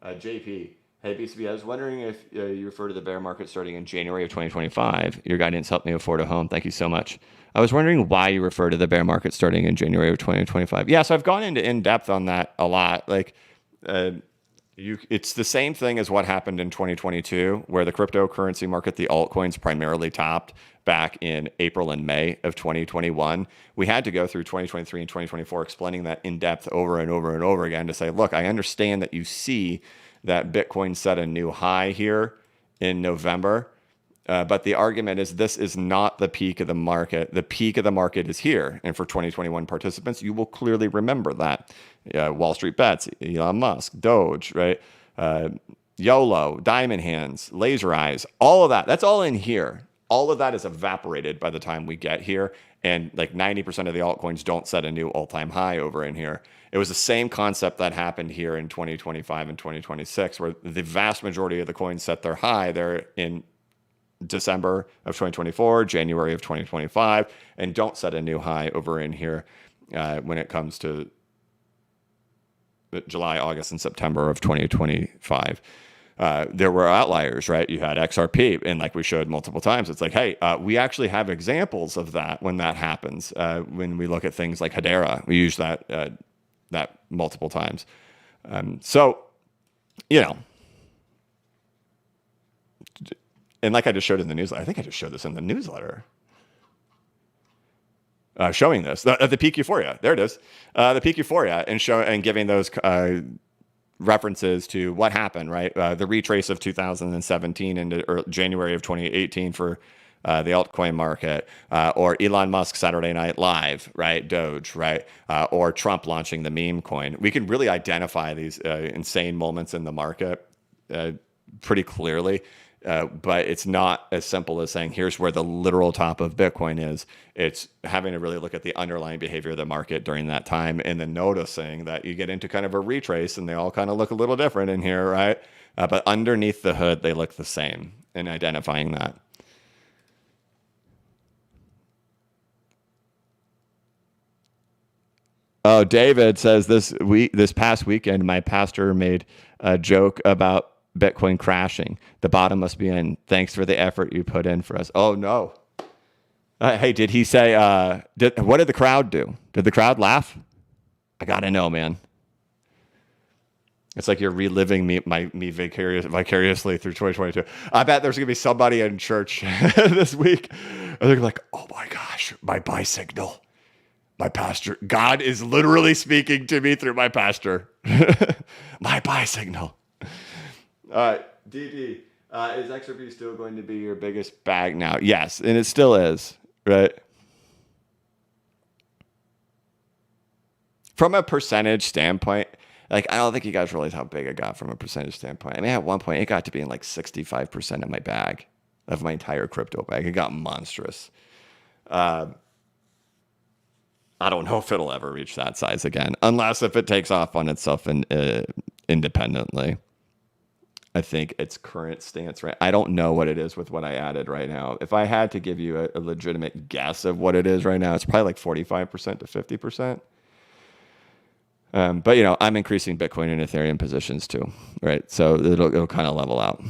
Speaker 1: JP, hey BCB, I was wondering if you refer to the bear market starting in January of 2025. Your guidance helped me afford a home. Thank you so much. I was wondering why you refer to the bear market starting in January of 2025. Yeah, so I've gone into in-depth on that a lot. Like, it's the same thing as what happened in 2022, where the cryptocurrency market, the altcoins primarily topped back in April and May of 2021. We had to go through 2023 and 2024 explaining that in depth over and over and over again to say, look, I understand that you see that Bitcoin set a new high here in November. But the argument is this is not the peak of the market. The peak of the market is here. And for 2021 participants, you will clearly remember that. Wall Street Bets, Elon Musk, Doge, right? YOLO, Diamond Hands, Laser Eyes, all of that. That's all in here. All of that is evaporated by the time we get here. And like 90% of the altcoins don't set a new all-time high over in here. It was the same concept that happened here in 2025 and 2026, where the vast majority of the coins set their high there in December of 2024, January of 2025, and don't set a new high over in here when it comes to July, August, and September of 2025. There were outliers, right? You had XRP, and like we showed multiple times, it's like, hey, we actually have examples of that when that happens. When we look at things like Hedera, we use that multiple times. So, you know, and like I just showed in the newsletter, I think I just showed this in the newsletter. Showing this, the peak euphoria. There it is. The peak euphoria, and giving those references to what happened, right? The retrace of 2017 into January of 2018 for the altcoin market, or Elon Musk Saturday Night Live, right? Doge, right? Or Trump launching the meme coin. We can really identify these insane moments in the market pretty clearly. But it's not as simple as saying, here's where the literal top of Bitcoin is. It's having to really look at the underlying behavior of the market during that time, and then noticing that you get into kind of a retrace and they all kind of look a little different in here, right? But underneath the hood, they look the same, and identifying that. Oh, David says this past weekend, my pastor made a joke about Bitcoin crashing. The bottom must be in. Thanks for the effort you put in for us. Oh no. Hey, did he say? What did the crowd do? Did the crowd laugh? I gotta know, man. It's like you're reliving me vicariously through 2022. I bet there's gonna be somebody in church this week. And they're like, oh my gosh, my buy signal. My pastor. God is literally speaking to me through my pastor. My buy signal. DD, is XRP still going to be your biggest bag now? Yes, and it still is, right? From a percentage standpoint, like, I don't think you guys realize how big it got from a percentage standpoint. I mean, at one point, it got to be in like 65% of my bag. of my entire crypto bag. It got monstrous. I don't know if it'll ever reach that size again, unless if it takes off on itself and independently. I think its current stance, right? I don't know what it is with what I added right now. If I had to give you a legitimate guess of what it is right now, it's probably like 45% to 50%. But you know, I'm increasing Bitcoin and Ethereum positions too, right? So it'll kind of level out.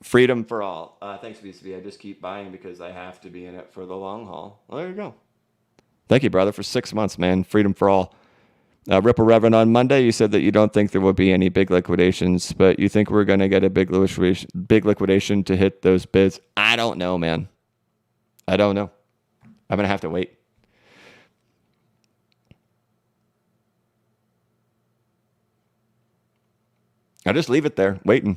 Speaker 1: Freedom for all. Thanks, BCB. I just keep buying because I have to be in it for the long haul. Well, there you go. Thank you, brother, for 6 months, man. Freedom for all. Ripple Reverend, on Monday, you said that you don't think there will be any big liquidations, but you think we're going to get a big liquidation to hit those bids. I don't know, man. I don't know. I'm going to have to wait. I'll just leave it there, waiting.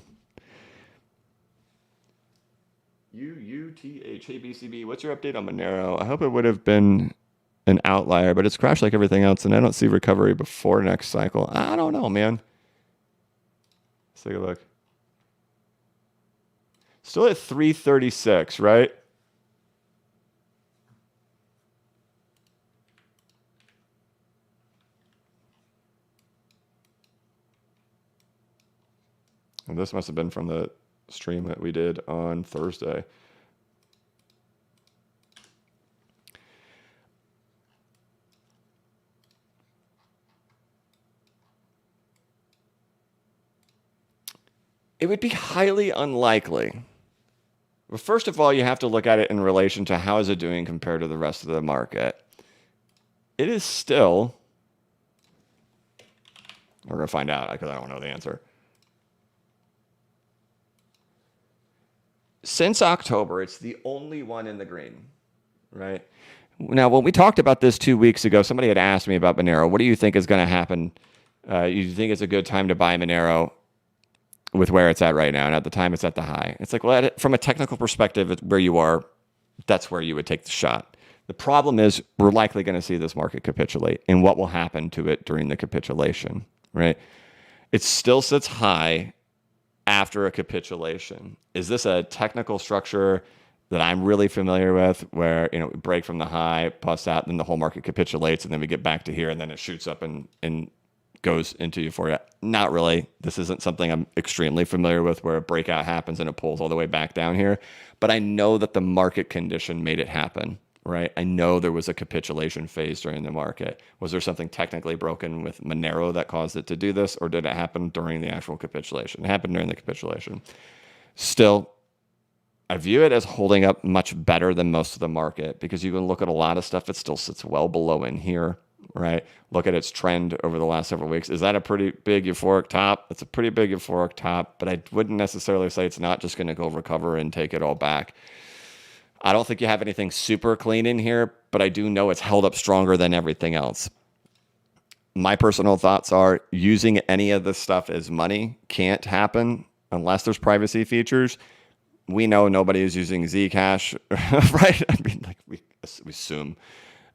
Speaker 1: UUTH, hey BCB, what's your update on Monero? I hope it would have been an outlier, but it's crashed like everything else, and I don't see recovery before next cycle. I don't know, man. Let's take a look. Still at 336, right? And this must have been from the stream that we did on Thursday. It would be highly unlikely. Well, first of all, you have to look at it in relation to how is it doing compared to the rest of the market. It is still, we're going to find out because I don't know the answer. Since October, it's the only one in the green, right? Now, when we talked about this 2 weeks ago, somebody had asked me about Monero. What do you think is going to happen? You think it's a good time to buy Monero with where it's at right now? And at the time, it's at the high. It's like, well, from a technical perspective, where you are, that's where you would take the shot. The problem is we're likely going to see this market capitulate, and what will happen to it during the capitulation, right? It still sits high after a capitulation. Is this a technical structure that I'm really familiar with where, you know, we break from the high, bust out, and then the whole market capitulates, and then we get back to here, and then it shoots up and goes into euphoria? Not really. This isn't something I'm extremely familiar with where a breakout happens and it pulls all the way back down here. But I know that the market condition made it happen, right? I know there was a capitulation phase during the market. Was there something technically broken with Monero that caused it to do this, or did it happen during the actual capitulation? It happened during the capitulation. Still, I view it as holding up much better than most of the market because you can look at a lot of stuff. It still sits well below in here, right? Look at its trend over the last several weeks. Is that a pretty big euphoric top? It's a pretty big euphoric top, but I wouldn't necessarily say it's not just going to go recover and take it all back. I don't think you have anything super clean in here, but I do know it's held up stronger than everything else. My personal thoughts are using any of this stuff as money can't happen unless there's privacy features. We know nobody is using Zcash, right? I mean, like we assume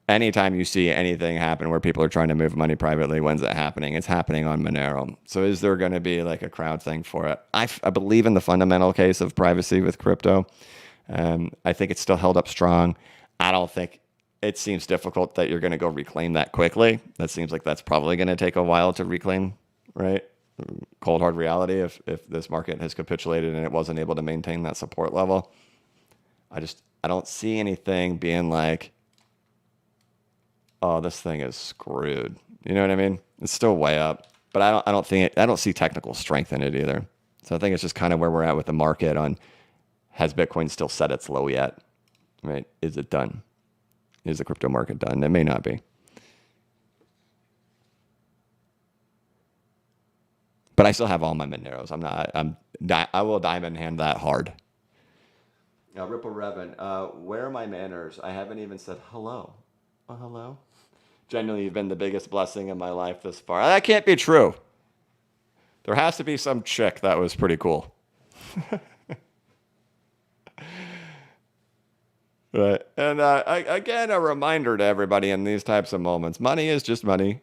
Speaker 1: anytime you see anything happen where people are trying to move money privately, when's it happening? It's happening on Monero. So is there going to be like a crowd thing for it? I believe in the fundamental case of privacy with crypto. I think it's still held up strong. I don't think it seems difficult that you're going to go reclaim that quickly. That seems like that's probably going to take a while to reclaim, right? Cold hard reality if this market has capitulated and it wasn't able to maintain that support level. I don't see anything being like, oh, this thing is screwed. You know what I mean? It's still way up, but I don't see technical strength in it either. So I think it's just kind of where we're at with the market on, has Bitcoin still set its low yet? Right? Is it done? Is the crypto market done? It may not be. But I still have all my Moneros. I will diamond hand that hard. Now, Ripple Revan, where are my manners? I haven't even said hello. Oh, hello? Genuinely, you've been the biggest blessing in my life this far. That can't be true. There has to be some chick that was pretty cool. Right. And again, a reminder to everybody in these types of moments, money is just money,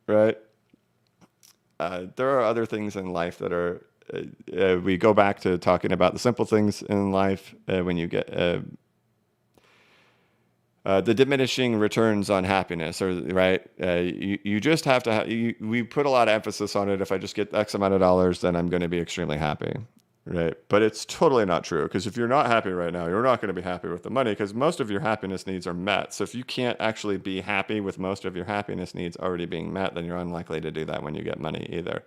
Speaker 1: right? There are other things in life that are we go back to talking about the simple things in life when you get the diminishing returns on happiness, or right? You just have to. We put a lot of emphasis on it. If I just get X amount of dollars, then I'm going to be extremely happy, right? But it's totally not true, because if you're not happy right now, you're not going to be happy with the money, because most of your happiness needs are met. So if you can't actually be happy with most of your happiness needs already being met, then you're unlikely to do that when you get money either.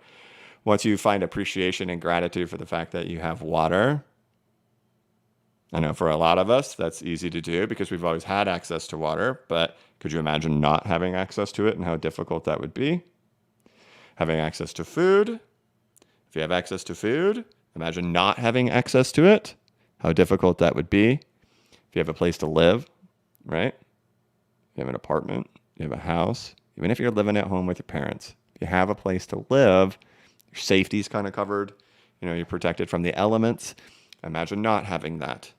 Speaker 1: Once you find appreciation and gratitude for the fact that you have water. I know for a lot of us, that's easy to do because we've always had access to water, but could you imagine not having access to it and how difficult that would be? Having access to food. If you have access to food, imagine not having access to it, how difficult that would be. If you have a place to live, right? You have an apartment, you have a house, even if you're living at home with your parents, if you have a place to live, your safety's kind of covered, you're protected from the elements. Imagine not having that.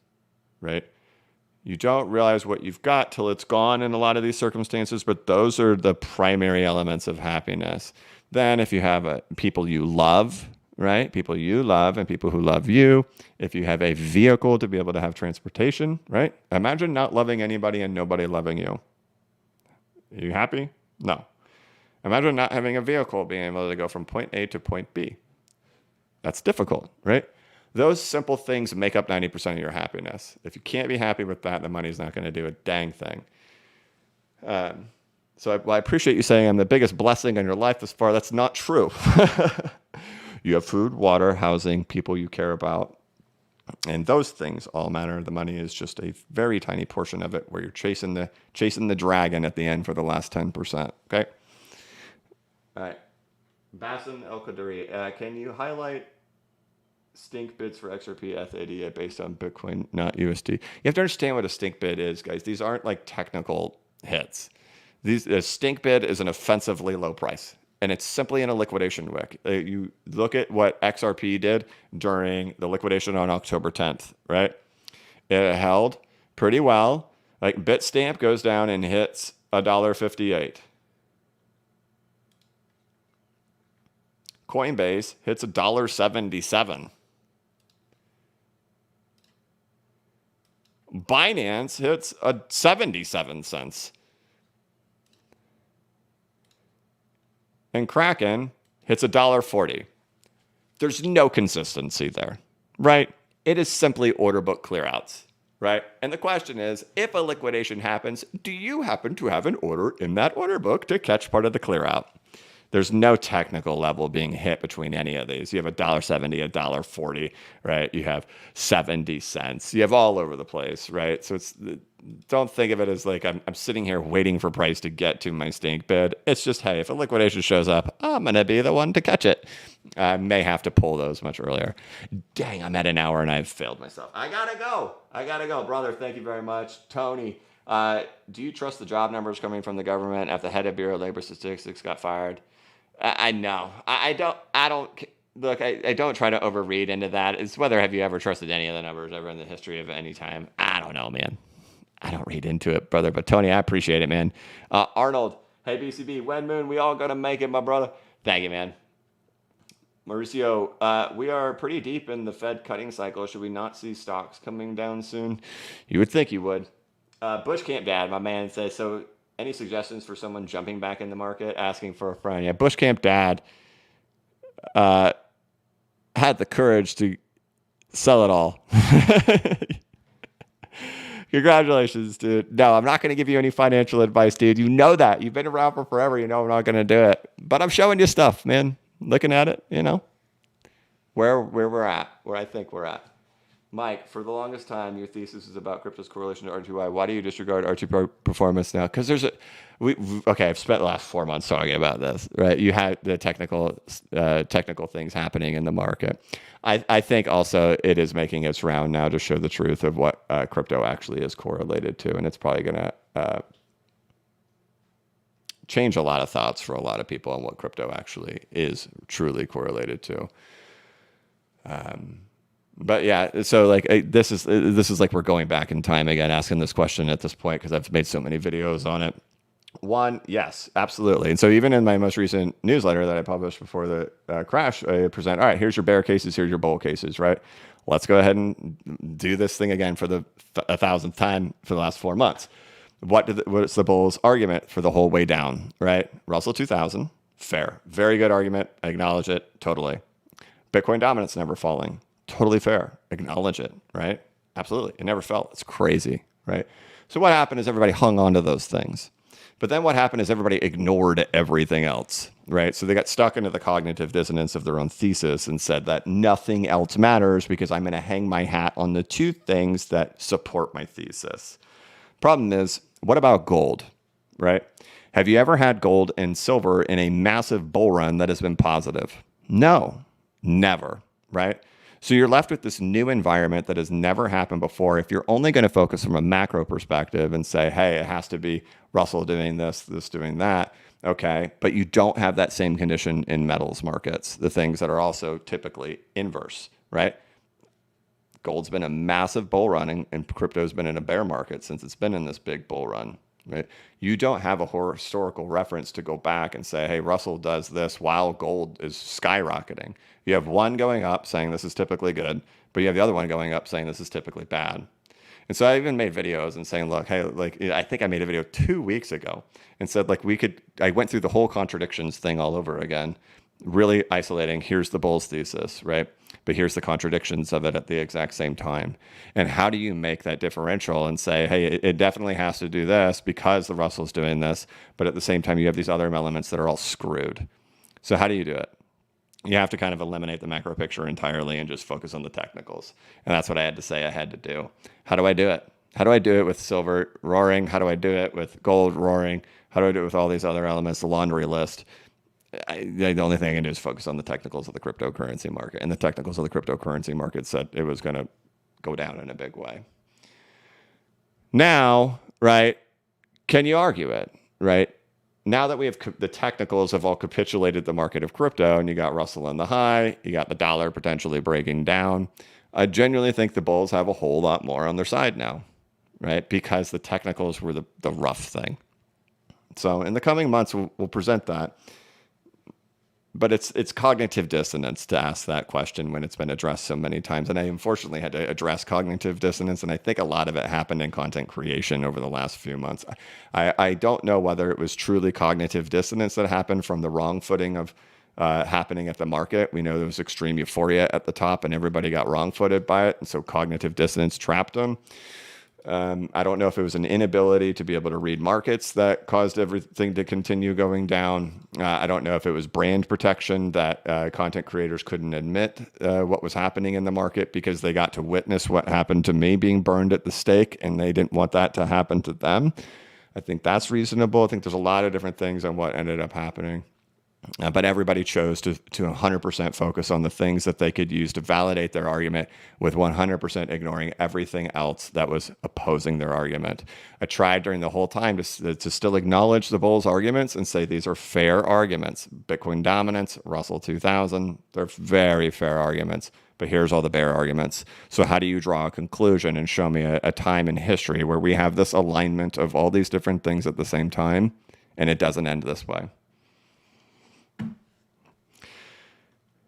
Speaker 1: Right? You don't realize what you've got till it's gone in a lot of these circumstances, but those are the primary elements of happiness. Then if you have people you love, right? People you love and people who love you. If you have a vehicle to be able to have transportation, right? Imagine not loving anybody and nobody loving you. Are you happy? No. Imagine not having a vehicle, being able to go from point A to point B. That's difficult, right? Those simple things make up 90% of your happiness. If you can't be happy with that, the money's not going to do a dang thing. So I appreciate you saying I'm the biggest blessing in your life thus far. That's not true. You have food, water, housing, people you care about, and those things all matter. The money is just a very tiny portion of it, where you're chasing the dragon at the end for the last 10%. Okay. All right. Bassem El Qadri, can you highlight stink bids for XRP FADA based on Bitcoin, not USD? You have to understand what a stink bid is, guys. These aren't like technical hits. A stink bid is an offensively low price, and it's simply in a liquidation wick. You look at what XRP did during the liquidation on October 10th, right? It held pretty well. Like Bitstamp goes down and hits $1.58. Coinbase hits $1.77. Binance hits 77 cents. And Kraken hits $1.40. There's no consistency there, right? It is simply order book clearouts, right? And the question is, if a liquidation happens, do you happen to have an order in that order book to catch part of the clearout? There's no technical level being hit between any of these. You have $1.70, $1.40, right? You have 70 cents. You have all over the place, right? So don't think of it as like I'm sitting here waiting for price to get to my stink bid. It's just, hey, if a liquidation shows up, I'm going to be the one to catch it. I may have to pull those much earlier. Dang, I'm at an hour and I've failed myself. I got to go. Brother, thank you very much. Tony, do you trust the job numbers coming from the government after the head of Bureau of Labor Statistics got fired? I know. I don't look, I don't try to overread into that. It's whether have you ever trusted any of the numbers ever in the history of any time? I don't know, man. I don't read into it, brother. But Tony, I appreciate it, man. Arnold, hey, BCB, when moon, we all gonna make it, my brother. Thank you, man. Mauricio, we are pretty deep in the Fed cutting cycle. Should we not see stocks coming down soon? You would think you would. Bush Camp Dad, my man, says, so any suggestions for someone jumping back in the market, asking for a friend? Yeah, Bush Camp Dad had the courage to sell it all. Congratulations, dude. No, I'm not going to give you any financial advice, dude. You know that. You've been around for forever. You know I'm not going to do it. But I'm showing you stuff, man. Looking at it, where we're at, where I think we're at. Mike, for the longest time, your thesis is about crypto's correlation to RTY. Why do you disregard RTY performance now? Because I've spent the last 4 months talking about this, right? You had the technical things happening in the market. I think also it is making its round now to show the truth of what crypto actually is correlated to, and it's probably going to change a lot of thoughts for a lot of people on what crypto actually is truly correlated to. But yeah, so like this is like we're going back in time again, asking this question at this point because I've made so many videos on it. One, yes, absolutely. And so even in my most recent newsletter that I published before the crash, I present, all right, here's your bear cases, here's your bull cases, right? Let's go ahead and do this thing again for the 1,000th time for the last 4 months. What's the bull's argument for the whole way down, right? Russell 2000, fair. Very good argument. I acknowledge it, totally. Bitcoin dominance never falling, totally fair. Acknowledge it, right? Absolutely. It never fell. It's crazy, right? So what happened is everybody hung on to those things. But then what happened is everybody ignored everything else, right? So they got stuck into the cognitive dissonance of their own thesis and said that nothing else matters because I'm going to hang my hat on the two things that support my thesis. Problem is, what about gold, right? Have you ever had gold and silver in a massive bull run that has been positive? No, never, right? So you're left with this new environment that has never happened before. If you're only going to focus from a macro perspective and say, hey, it has to be Russell doing this doing that, okay, but you don't have that same condition in metals markets, the things that are also typically inverse, right? Gold's been a massive bull run and crypto's been in a bear market since it's been in this big bull run, right? You don't have a historical reference to go back and say, hey, Russell does this while gold is skyrocketing. You have one going up saying this is typically good, but you have the other one going up saying this is typically bad. And so I even made videos and saying, look, hey, like, I think I made a video 2 weeks ago and said, like, I went through the whole contradictions thing all over again, really isolating, here's the bull's thesis, right? But here's the contradictions of it at the exact same time. And how do you make that differential and say, hey, it definitely has to do this because the Russell's doing this, but at the same time, you have these other elements that are all screwed. So how do you do it? You have to kind of eliminate the macro picture entirely and just focus on the technicals. And that's what I had to say I had to do. How do I do it? How do I do it with silver roaring? How do I do it with gold roaring? How do I do it with all these other elements, the laundry list? The only thing I can do is focus on the technicals of the cryptocurrency market. And the technicals of the cryptocurrency market said it was going to go down in a big way. Now, right, can you argue it, right? Now that we have the technicals have all capitulated the market of crypto and you got Russell in the high, you got the dollar potentially breaking down, I genuinely think the bulls have a whole lot more on their side now, right? Because the technicals were the rough thing. So in the coming months, we'll present that. But it's cognitive dissonance to ask that question when it's been addressed so many times. And I unfortunately had to address cognitive dissonance. And I think a lot of it happened in content creation over the last few months. I don't know whether it was truly cognitive dissonance that happened from the wrong footing of happening at the market. We know there was extreme euphoria at the top and everybody got wrong footed by it. And so cognitive dissonance trapped them. I don't know if it was an inability to be able to read markets that caused everything to continue going down. I don't know if it was brand protection that content creators couldn't admit what was happening in the market because they got to witness what happened to me being burned at the stake and they didn't want that to happen to them. I think that's reasonable. I think there's a lot of different things on what ended up happening. But everybody chose to 100% focus on the things that they could use to validate their argument with 100% ignoring everything else that was opposing their argument. I tried during the whole time to still acknowledge the bulls' arguments and say these are fair arguments. Bitcoin dominance, Russell 2000, they're very fair arguments. But here's all the bear arguments. So how do you draw a conclusion and show me a time in history where we have this alignment of all these different things at the same time and it doesn't end this way?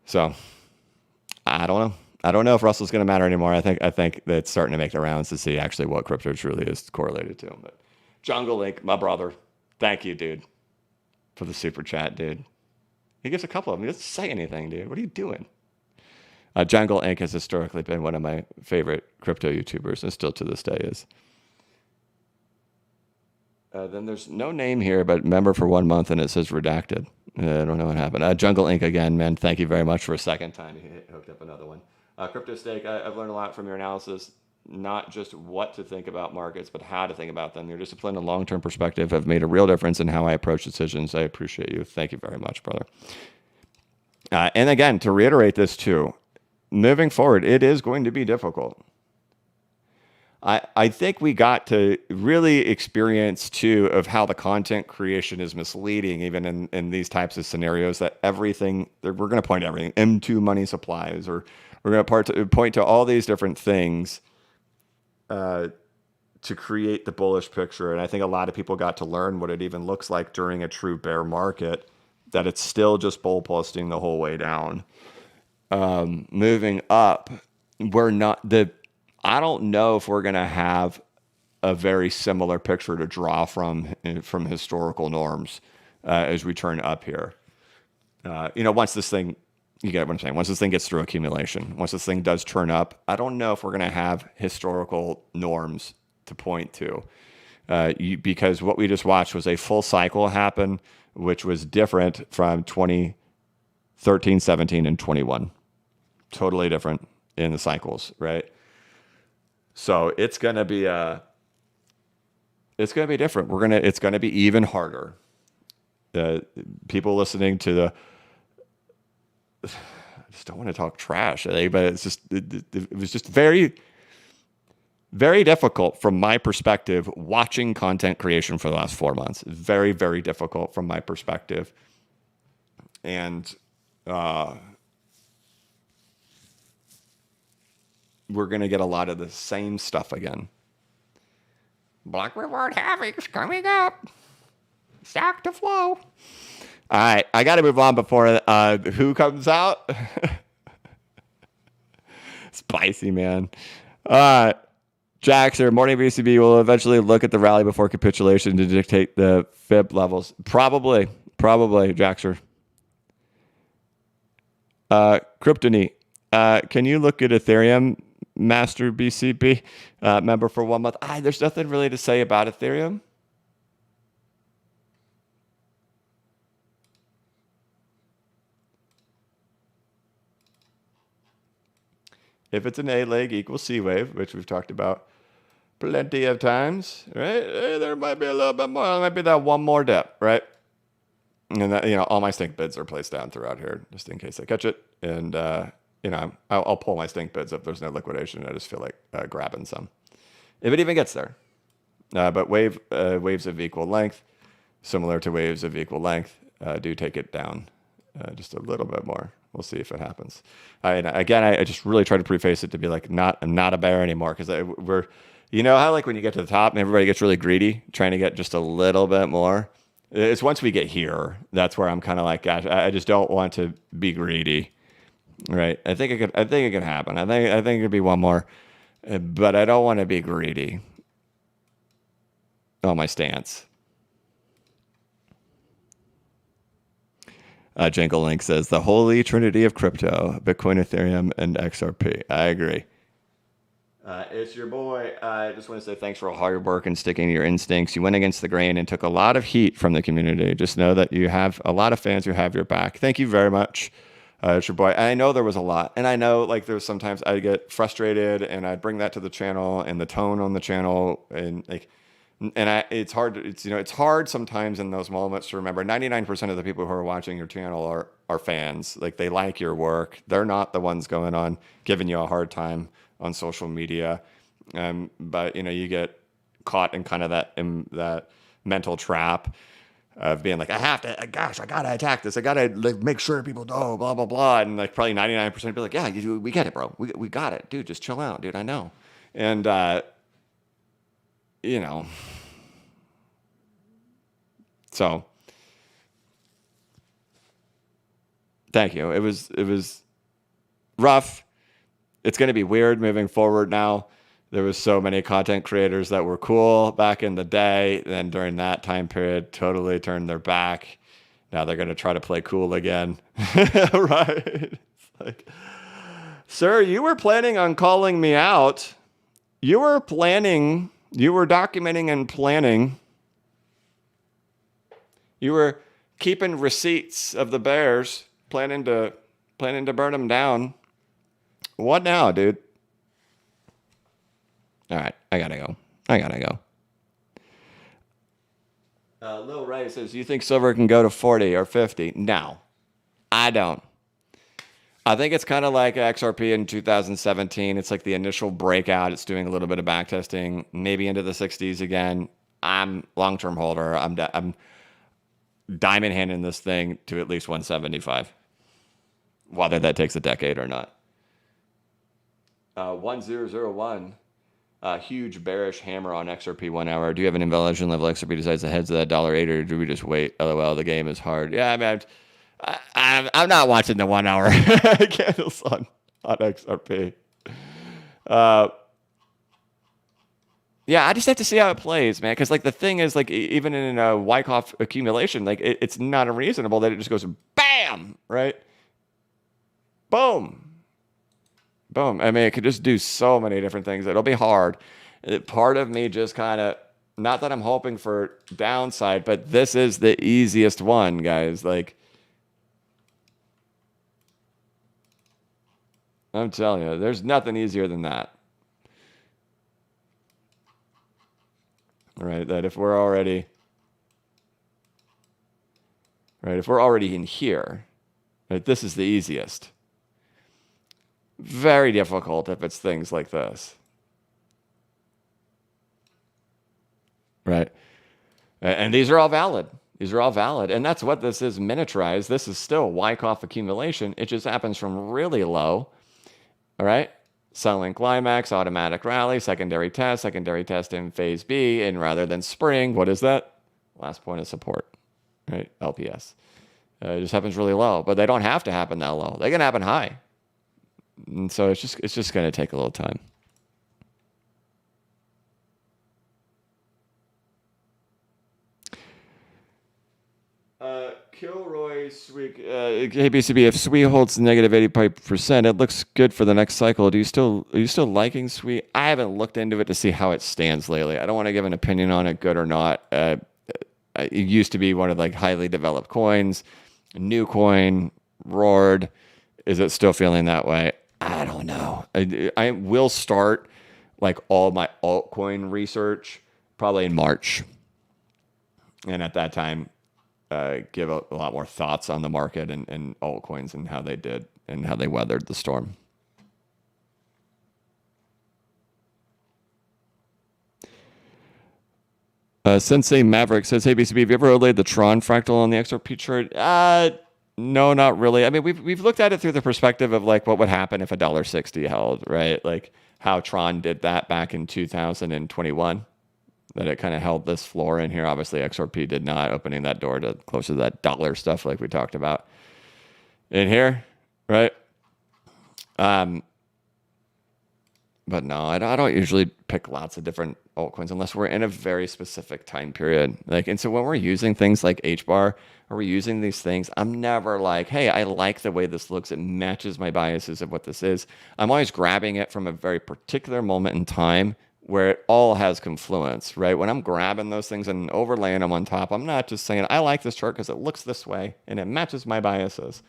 Speaker 1: So I don't know. I don't know if Russell's going to matter anymore. I think that it's starting to make the rounds to see actually what crypto truly is correlated to. But Jungle Link, my brother, thank you, dude, for the super chat, dude. He gives a couple of them. He doesn't say anything, dude. What are you doing? Jungle Inc. has historically been one of my favorite crypto YouTubers and still to this day is. Then there's no name here, but member for 1 month, and it says redacted. I don't know what happened. Jungle Inc. again, man. Thank you very much for a second time. You hooked up another one. Crypto Stake, I've learned a lot from your analysis, not just what to think about markets, but how to think about them. Your discipline and long-term perspective have made a real difference in how I approach decisions. I appreciate you. Thank you very much, brother. And again, to reiterate this too, moving forward, it is going to be difficult. I think we got to really experience too of how the content creation is misleading, even in these types of scenarios, that everything, we're going to point to everything, M2 money supplies, or we're going to point to all these different things to to create the bullish picture. And I think a lot of people got to learn what it even looks like during a true bear market, that it's still just bull posting the whole way down. Moving up, I don't know if we're going to have a very similar picture to draw from historical norms as we turn up here. Once this thing, you get what I'm saying, once this thing gets through accumulation, once this thing does turn up, I don't know if we're going to have historical norms to point to, because what we just watched was a full cycle happen, which was different from 2013, 17, and 21. Totally different in the cycles, right? So it's going to be different. It's going to be even harder. People listening to I just don't want to talk trash, but it's just, it was just very, very difficult from my perspective watching content creation for the last 4 months. Very, very difficult from my perspective. And we're going to get a lot of the same stuff again. Black reward halvings coming up. Stock to flow. All right, I got to move on before who comes out. Spicy, man. Jaxer, morning VCB will eventually look at the rally before capitulation to dictate the fib levels. Probably, Jaxer. Kryptonite, can you look at Ethereum Master BCB member for 1 month? There's nothing really to say about Ethereum. If it's an A leg equals C wave, which we've talked about plenty of times, right? There might be a little bit more. There might be that one more dip, right? And that, all my stink bids are placed down throughout here, just in case I catch it. And I'll pull my stink bids if there's no liquidation. I just feel like grabbing some, if it even gets there. But waves of equal length, similar to waves of equal length, do take it down just a little bit more. We'll see if it happens. I just really try to preface it to be like, I'm not a bear anymore, because we're, how like when you get to the top and everybody gets really greedy, trying to get just a little bit more. It's once we get here, that's where I'm kind of like, gosh, I just don't want to be greedy, right? I think it could happen. I think it could be one more, but I don't want to be greedy on my stance. Jangle Link says, the holy trinity of crypto, Bitcoin, Ethereum, and XRP. I agree. It's your boy. I just want to say thanks for all hard work and sticking to your instincts. You went against the grain and took a lot of heat from the community. Just know that you have a lot of fans who have your back. Thank you very much. It's your boy. And I know there was a lot. And I know like there's sometimes I get frustrated and I bring that to the channel and the tone on the channel and like, it's hard sometimes in those moments to remember 99% of the people who are watching your channel are fans. Like they like your work. They're not the ones going on giving you a hard time on social media. But you get caught in kind of that mental trap of being like, I gotta attack this. I gotta like make sure people know, blah, blah, blah. And like probably 99% be like, yeah, we get it, bro. We got it. Dude, just chill out, dude. I know. And, so thank you. It was rough. It's going to be weird moving forward now. There was so many content creators that were cool back in the day. Then during that time period, totally turned their back. Now they're going to try to play cool again. Right? It's like, sir, you were planning on calling me out. You were documenting and planning. You were keeping receipts of the bears, planning to burn them down. What now, dude? All right, I gotta go. Lil Ray says, you think silver can go to 40 or 50? No, I don't. I think it's kind of like XRP in 2017. It's like the initial breakout. It's doing a little bit of back testing, maybe into the 60s again. I'm long-term holder. I'm diamond handing this thing to at least 175, whether that takes a decade or not. 1001 Huge bearish hammer on XRP 1 hour. Do you have an invalidation level XRP decides the heads of that $8, or do we just wait? LOL, the game is hard. Yeah, I mean, I'm not watching the 1 hour candles on XRP. Yeah, I just have to see how it plays, man. Because like the thing is, like even in a Wyckoff accumulation, like it's not unreasonable that it just goes bam, right? Boom. Boom. I mean, it could just do so many different things. It'll be hard. Part of me just kind of, not that I'm hoping for downside, but this is the easiest one, guys. Like, I'm telling you, there's nothing easier than that. Right? That if we're already in here, right, this is the easiest. Very difficult if it's things like this. Right? And these are all valid. These are all valid. And that's what this is miniaturized. This is still Wyckoff accumulation. It just happens from really low. All right? Selling climax, automatic rally, secondary test in phase B. And rather than spring, what is that? Last point of support. Right? LPS. It just happens really low. But they don't have to happen that low. They can happen high. And so it's just going to take a little time. Kilroy Sweet, KBCB, if SWE holds negative 85%, it looks good for the next cycle. Are you still liking SWE? I haven't looked into it to see how it stands lately. I don't want to give an opinion on it, good or not. It used to be one of like highly developed coins. New coin roared. Is it still feeling that way? I don't know. I will start like all my altcoin research probably in March. And at that time, give a lot more thoughts on the market and altcoins and how they did and how they weathered the storm. Sensei Maverick says, "Hey BCB, have you ever overlaid the Tron fractal on the XRP chart?" No, not really. I mean, we've looked at it through the perspective of like what would happen if $1.60 held, right? Like how Tron did that back in 2021. That it kind of held this floor in here. Obviously, XRP did not, opening that door to closer to that dollar stuff like we talked about in here, right? But no, I don't usually pick lots of different altcoins unless we're in a very specific time period. Like, and so when we're using things like HBAR, or we're using these things, I'm never like, hey, I like the way this looks. It matches my biases of what this is. I'm always grabbing it from a very particular moment in time where it all has confluence, right? When I'm grabbing those things and overlaying them on top, I'm not just saying, I like this chart because it looks this way and it matches my biases.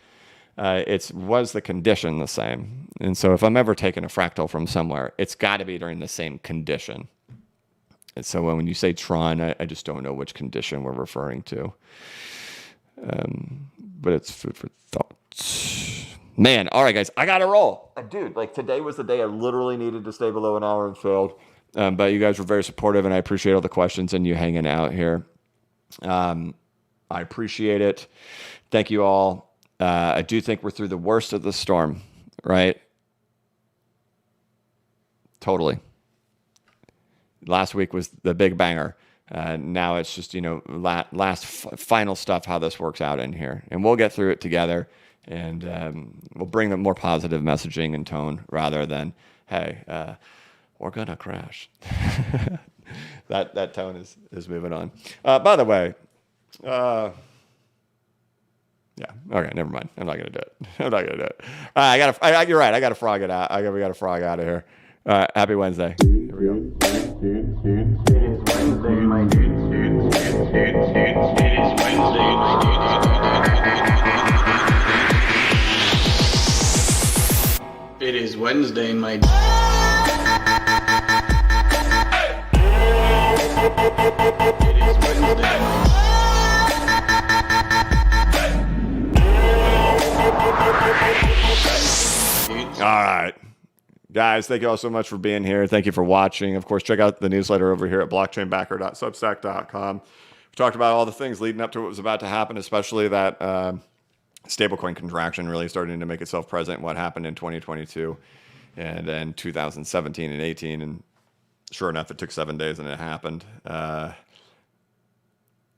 Speaker 1: Was the condition the same? And so if I'm ever taking a fractal from somewhere, it's got to be during the same condition. And so when you say Tron, I just don't know which condition we're referring to. But it's food for thought. Man, all right, guys, I got to roll. Dude, like today was the day I literally needed to stay below an hour and failed. But you guys were very supportive, and I appreciate all the questions and you hanging out here. I appreciate it. Thank you all. I do think we're through the worst of the storm, right? Totally. Last week was the big banger. Now it's just, final stuff, how this works out in here. And we'll get through it together, and we'll bring them more positive messaging and tone rather than, hey, we're going to crash. That tone is moving on. By the way, yeah. Okay. Never mind. I'm not gonna do it. You're right. I gotta frog it out. We gotta frog out of here. Happy Wednesday. Here we go.
Speaker 2: It is Wednesday, my dude. It is Wednesday, my dude.
Speaker 1: All right. Guys, thank you all so much for being here. Thank you for watching. Of course, check out the newsletter over here at blockchainbacker.substack.com. We talked about all the things leading up to what was about to happen, especially that stablecoin contraction really starting to make itself present, what happened in 2022 and then 2017 and 18. And Sure enough, it took 7 days and it happened.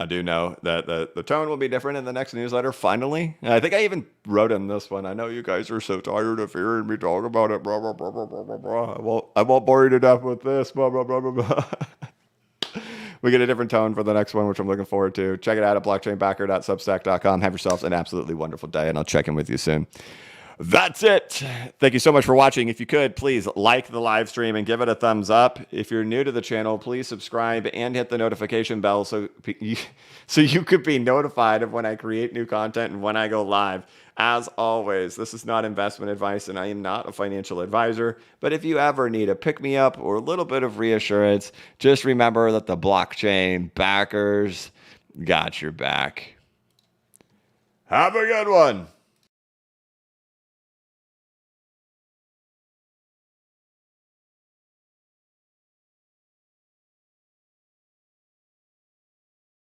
Speaker 1: I do know that the tone will be different in the next newsletter, finally. And I think I even wrote in this one, I know you guys are so tired of hearing me talk about it, blah, blah, blah, blah, blah, blah, blah. I won't bore you to death with this, blah, blah, blah, blah, blah. We get a different tone for the next one, which I'm looking forward to. Check it out at blockchainbacker.substack.com. Have yourselves an absolutely wonderful day, and I'll check in with you soon. That's it. Thank you so much for watching. If you could, please like the live stream and give it a thumbs up. If you're new to the channel, please subscribe and hit the notification bell so you could be notified of when I create new content and when I go live. As always, this is not investment advice and I am not a financial advisor. But if you ever need a pick-me-up or a little bit of reassurance, just remember that the blockchain backers got your back. Have a good one.